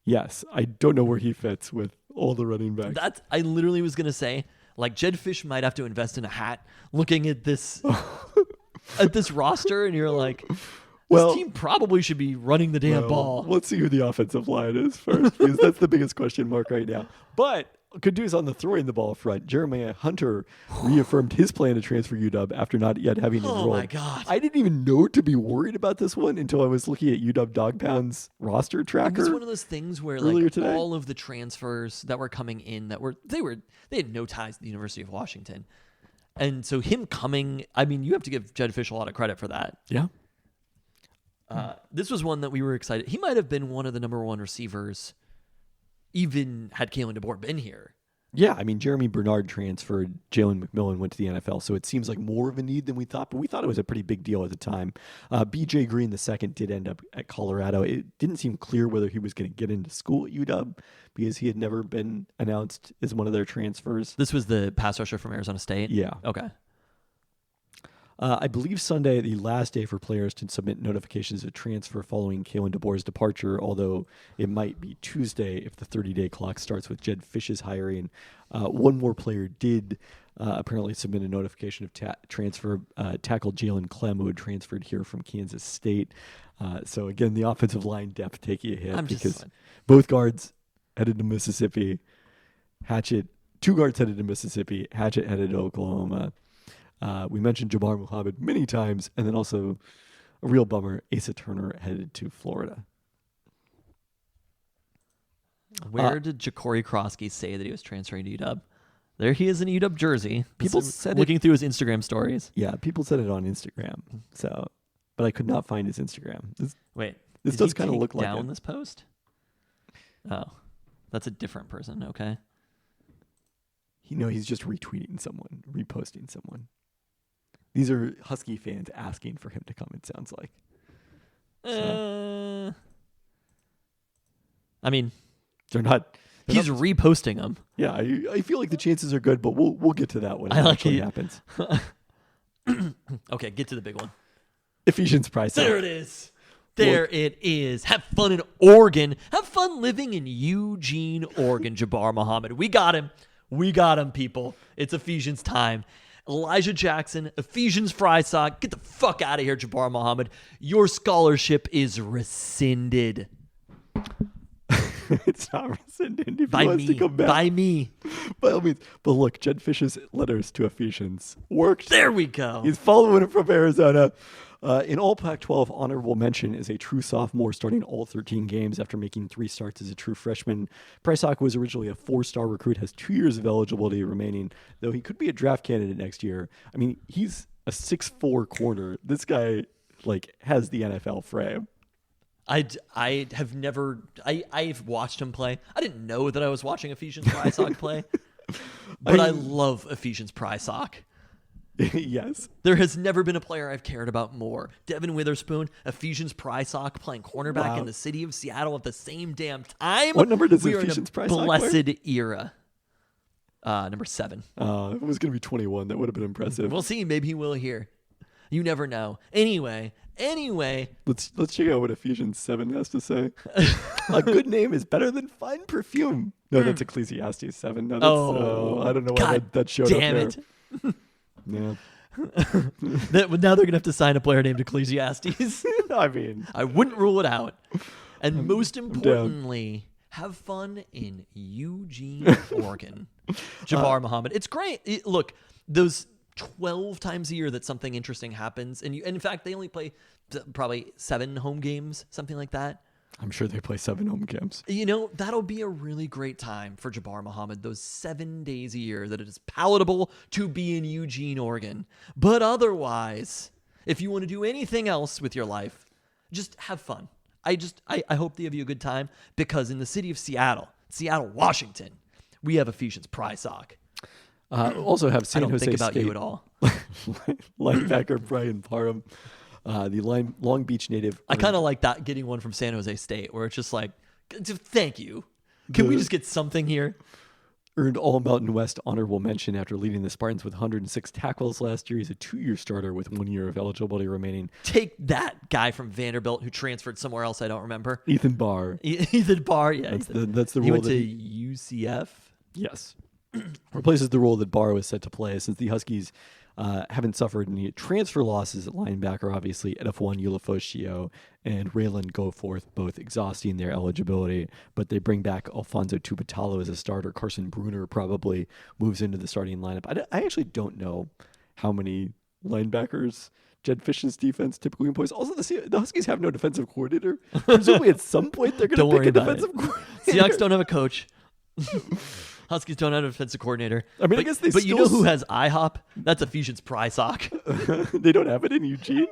Yes, I don't know where he fits with all the running backs. I literally was gonna say, like, Jed Fish might have to invest in a hat looking at this at this roster, and you're like, this team probably should be running the damn ball. Let's see who the offensive line is first, because that's the biggest question mark right now. But good news on the throwing the ball front. Jeremiah Hunter reaffirmed his plan to transfer UW after not yet having enrolled. Oh my God. I didn't even know to be worried about this one until I was looking at UW Dog Pound's roster It tracker. was one of those things where earlier like today. all of the transfers that were coming in they had no ties to the University of Washington. And so him coming, I mean, you have to give Jed Fish a lot of credit for that. Yeah. This was one that we were excited. He might have been one of the number one receivers, even had Kalen DeBoer been here. Yeah, I mean, Jeremy Bernard transferred. Jalen McMillan went to the NFL, so it seems like more of a need than we thought, but we thought it was a pretty big deal at the time. B.J. Green II did end up at Colorado. It didn't seem clear whether he was going to get into school at UW because he had never been announced as one of their transfers. This was the pass rusher from Arizona State? Yeah. Okay. I believe Sunday, the last day for players to submit notifications of transfer following Kalen DeBoer's departure, although it might be Tuesday if the 30-day clock starts with Jed Fish's hiring. One more player did apparently submit a notification of transfer, tackle Jalen Clem, who had transferred here from Kansas State. So again, the offensive line depth taking a hit because both guards headed to Mississippi. Two guards headed to Mississippi. Hatchett headed to Oklahoma. We mentioned Jabbar Muhammad many times, and then also a real bummer, Asa Turner headed to Florida. Where did Ja'Cory Krosky say that he was transferring to UW? There he is in a UW jersey. People Just said looking through his Instagram stories. Yeah, people said it on Instagram. So, but I could not find his Instagram. Wait, This did does he kind of take look like down it. this post? Oh, that's a different person. Okay. He's just retweeting someone, reposting someone. These are Husky fans asking for him to come, it sounds like. I mean, They're not. he's reposting them. Yeah, I feel like the chances are good, but we'll get to that when it I like actually it. happens. Okay, get to the big one. Ephesians price. There it is. There it is. Have fun in Oregon. Have fun living in Eugene, Oregon, Jabbar Muhammad. We got him. We got him, people. It's Ephesians time. Elijah Jackson, Ephesians fry sock. Get the fuck out of here, Jabbar Muhammad. Your scholarship is rescinded. It's not rescinded. If By he wants me. to come back. By me. By all means. But look, Jed Fish's letters to Ephesians worked. There we go. He's following it from Arizona. In all Pac-12, honorable mention is a true sophomore starting all 13 games after making 3 starts as a true freshman. Prysock was originally a 4-star recruit, has 2 years of eligibility remaining, though he could be a draft candidate next year. I mean, he's a 6'4" corner. This guy, has the NFL frame. I have never I've watched him play. I didn't know that I was watching Ephesians Prysock play, but I love Ephesians Prysock. Yes. There has never been a player I've cared about more. Devin Witherspoon, Ephesians Prysock playing cornerback in the city of Seattle at the same damn time. What number does we Ephesians are in a Prysock blessed era. Number 7. If it was going to be 21, that would have been impressive. We'll see. Maybe he will here. You never know. Anyway. Let's check out what Ephesians 7 has to say. A good name is better than fine perfume. No, that's Ecclesiastes 7. No, that's, I don't know why that showed damn up there. it. Yeah. Now they're going to have to sign a player named Ecclesiastes. I mean, I wouldn't rule it out. And most importantly, have fun in Eugene, Oregon. Jabbar Muhammad. It's great. Look, those 12 times a year that something interesting happens, and in fact, they only play probably 7 home games, something like that. I'm sure they play 7 home games. That'll be a really great time for Jabbar Muhammad, those 7 days a year that it is palatable to be in Eugene, Oregon. But otherwise, if you want to do anything else with your life, just have fun. I hope they have you a good time, because in the city of Seattle, Washington, we have Ephesians Prysock. Also have San I don't Jose think about State you at all. linebacker Brian Parham, the Long Beach native. I kind of like that, getting one from San Jose State, where it's just like, thank you. Can we just get something here? Earned All Mountain West honorable mention after leading the Spartans with 106 tackles last year. He's a 2-year starter with 1 year of eligibility remaining. Take that guy from Vanderbilt who transferred somewhere else I don't remember. Ethan Barr. Ethan Barr, yeah. That's the He rule went to UCF. Yes. replaces the role that Barr was set to play since the Huskies haven't suffered any transfer losses at linebacker, obviously. Edifwan Ulafoscio and Raylan Goforth both exhausting their eligibility, but they bring back Alfonso Tupatalo as a starter. Carson Bruner probably moves into the starting lineup. I actually don't know how many linebackers Jed Fish's defense typically employs. Also, the Huskies have no defensive coordinator. Presumably at some point they're going to pick a defensive coordinator. Seahawks don't have a coach. Huskies don't have a defensive coordinator. I mean, I guess But you know who has IHOP? That's Ephesians Prysock. They don't have it in Eugene.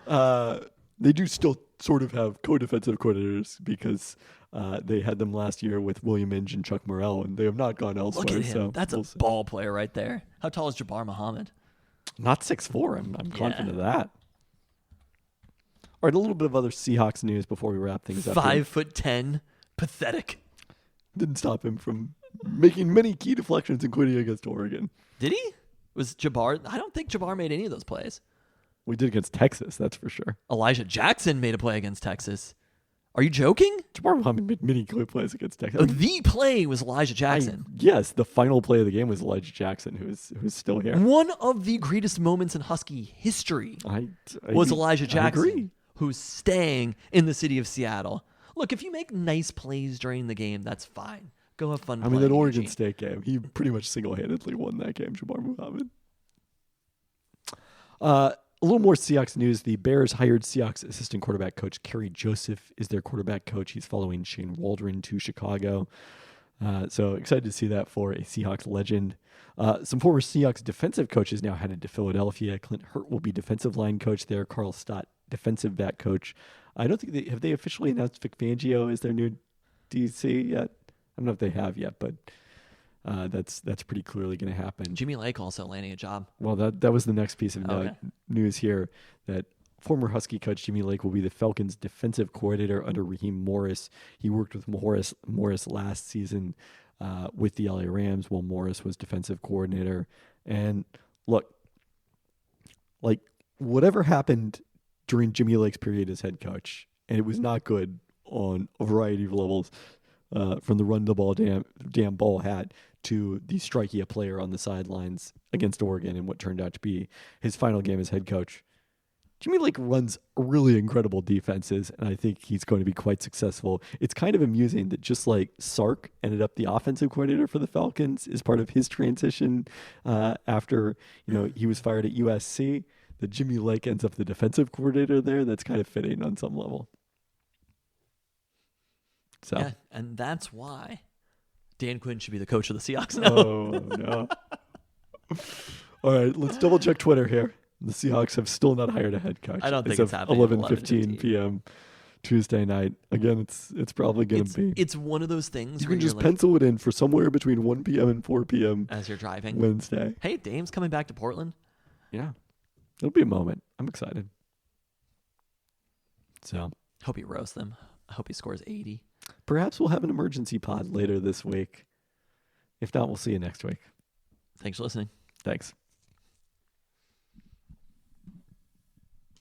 They do still sort of have co-defensive coordinators because they had them last year with William Inge and Chuck Morrell, and they have not gone elsewhere. Look at him. So That's we'll a see. ball player right there. How tall is Jabbar Muhammad? Not 6'4". I'm confident of that. All right, a little bit of other Seahawks news before we wrap things up. 5'10". Pathetic. Didn't stop him from making many key deflections, including against Oregon. Did he? Was Jabbar? I don't think Jabbar made any of those plays. We did against Texas, that's for sure. Elijah Jackson made a play against Texas. Are you joking? Jabbar Muhammad made many good plays against Texas. Oh, the play was Elijah Jackson. Yes, the final play of the game was Elijah Jackson, who's still here. One of the greatest moments in Husky history was Elijah Jackson, I agree. who's staying in the city of Seattle. Look, if you make nice plays during the game, that's fine. Go have fun. I mean, playing that Oregon Eugene. State game, he pretty much single-handedly won that game, Jabbar Muhammad. A little more Seahawks news. The Bears hired Seahawks assistant quarterback coach Kerry Joseph is their quarterback coach. He's following Shane Waldron to Chicago. So excited to see that for a Seahawks legend. Some former Seahawks defensive coaches now headed to Philadelphia. Clint Hurt will be defensive line coach there. Carl Stott, defensive back coach. I don't think have they officially announced Vic Fangio as their new DC yet? I don't know if they have yet, but that's pretty clearly going to happen. Jimmy Lake also landing a job. Well, that was the next piece of Okay. news here, that former Husky coach Jimmy Lake will be the Falcons' defensive coordinator under Raheem Morris. He worked with Morris last season with the LA Rams while Morris was defensive coordinator. And look, like whatever happened during Jimmy Lake's period as head coach, and it was not good on a variety of levels, from the run the ball damn ball hat to the striking a player on the sidelines against Oregon in what turned out to be his final game as head coach. Jimmy Lake runs really incredible defenses, and I think he's going to be quite successful. It's kind of amusing that just like Sark ended up the offensive coordinator for the Falcons as part of his transition after he was fired at USC, that Jimmy Lake ends up the defensive coordinator there. That's kind of fitting on some level. So. Yeah, and that's why Dan Quinn should be the coach of the Seahawks now. Oh, no. All right, let's double check Twitter here. The Seahawks have still not hired a head coach. I don't think as it's of happening at 11:15 p.m. Tuesday night. Again, it's probably going to be. It's one of those things You where can you're just like, pencil it in for somewhere between 1 p.m. and 4 p.m. as you're driving. Wednesday. Hey, Dame's coming back to Portland. Yeah. It'll be a moment. I'm excited. So Hope he roasts them. I hope he scores 80. perhaps we'll have an emergency pod later this week. If not, we'll see you next week. Thanks for listening. Thanks.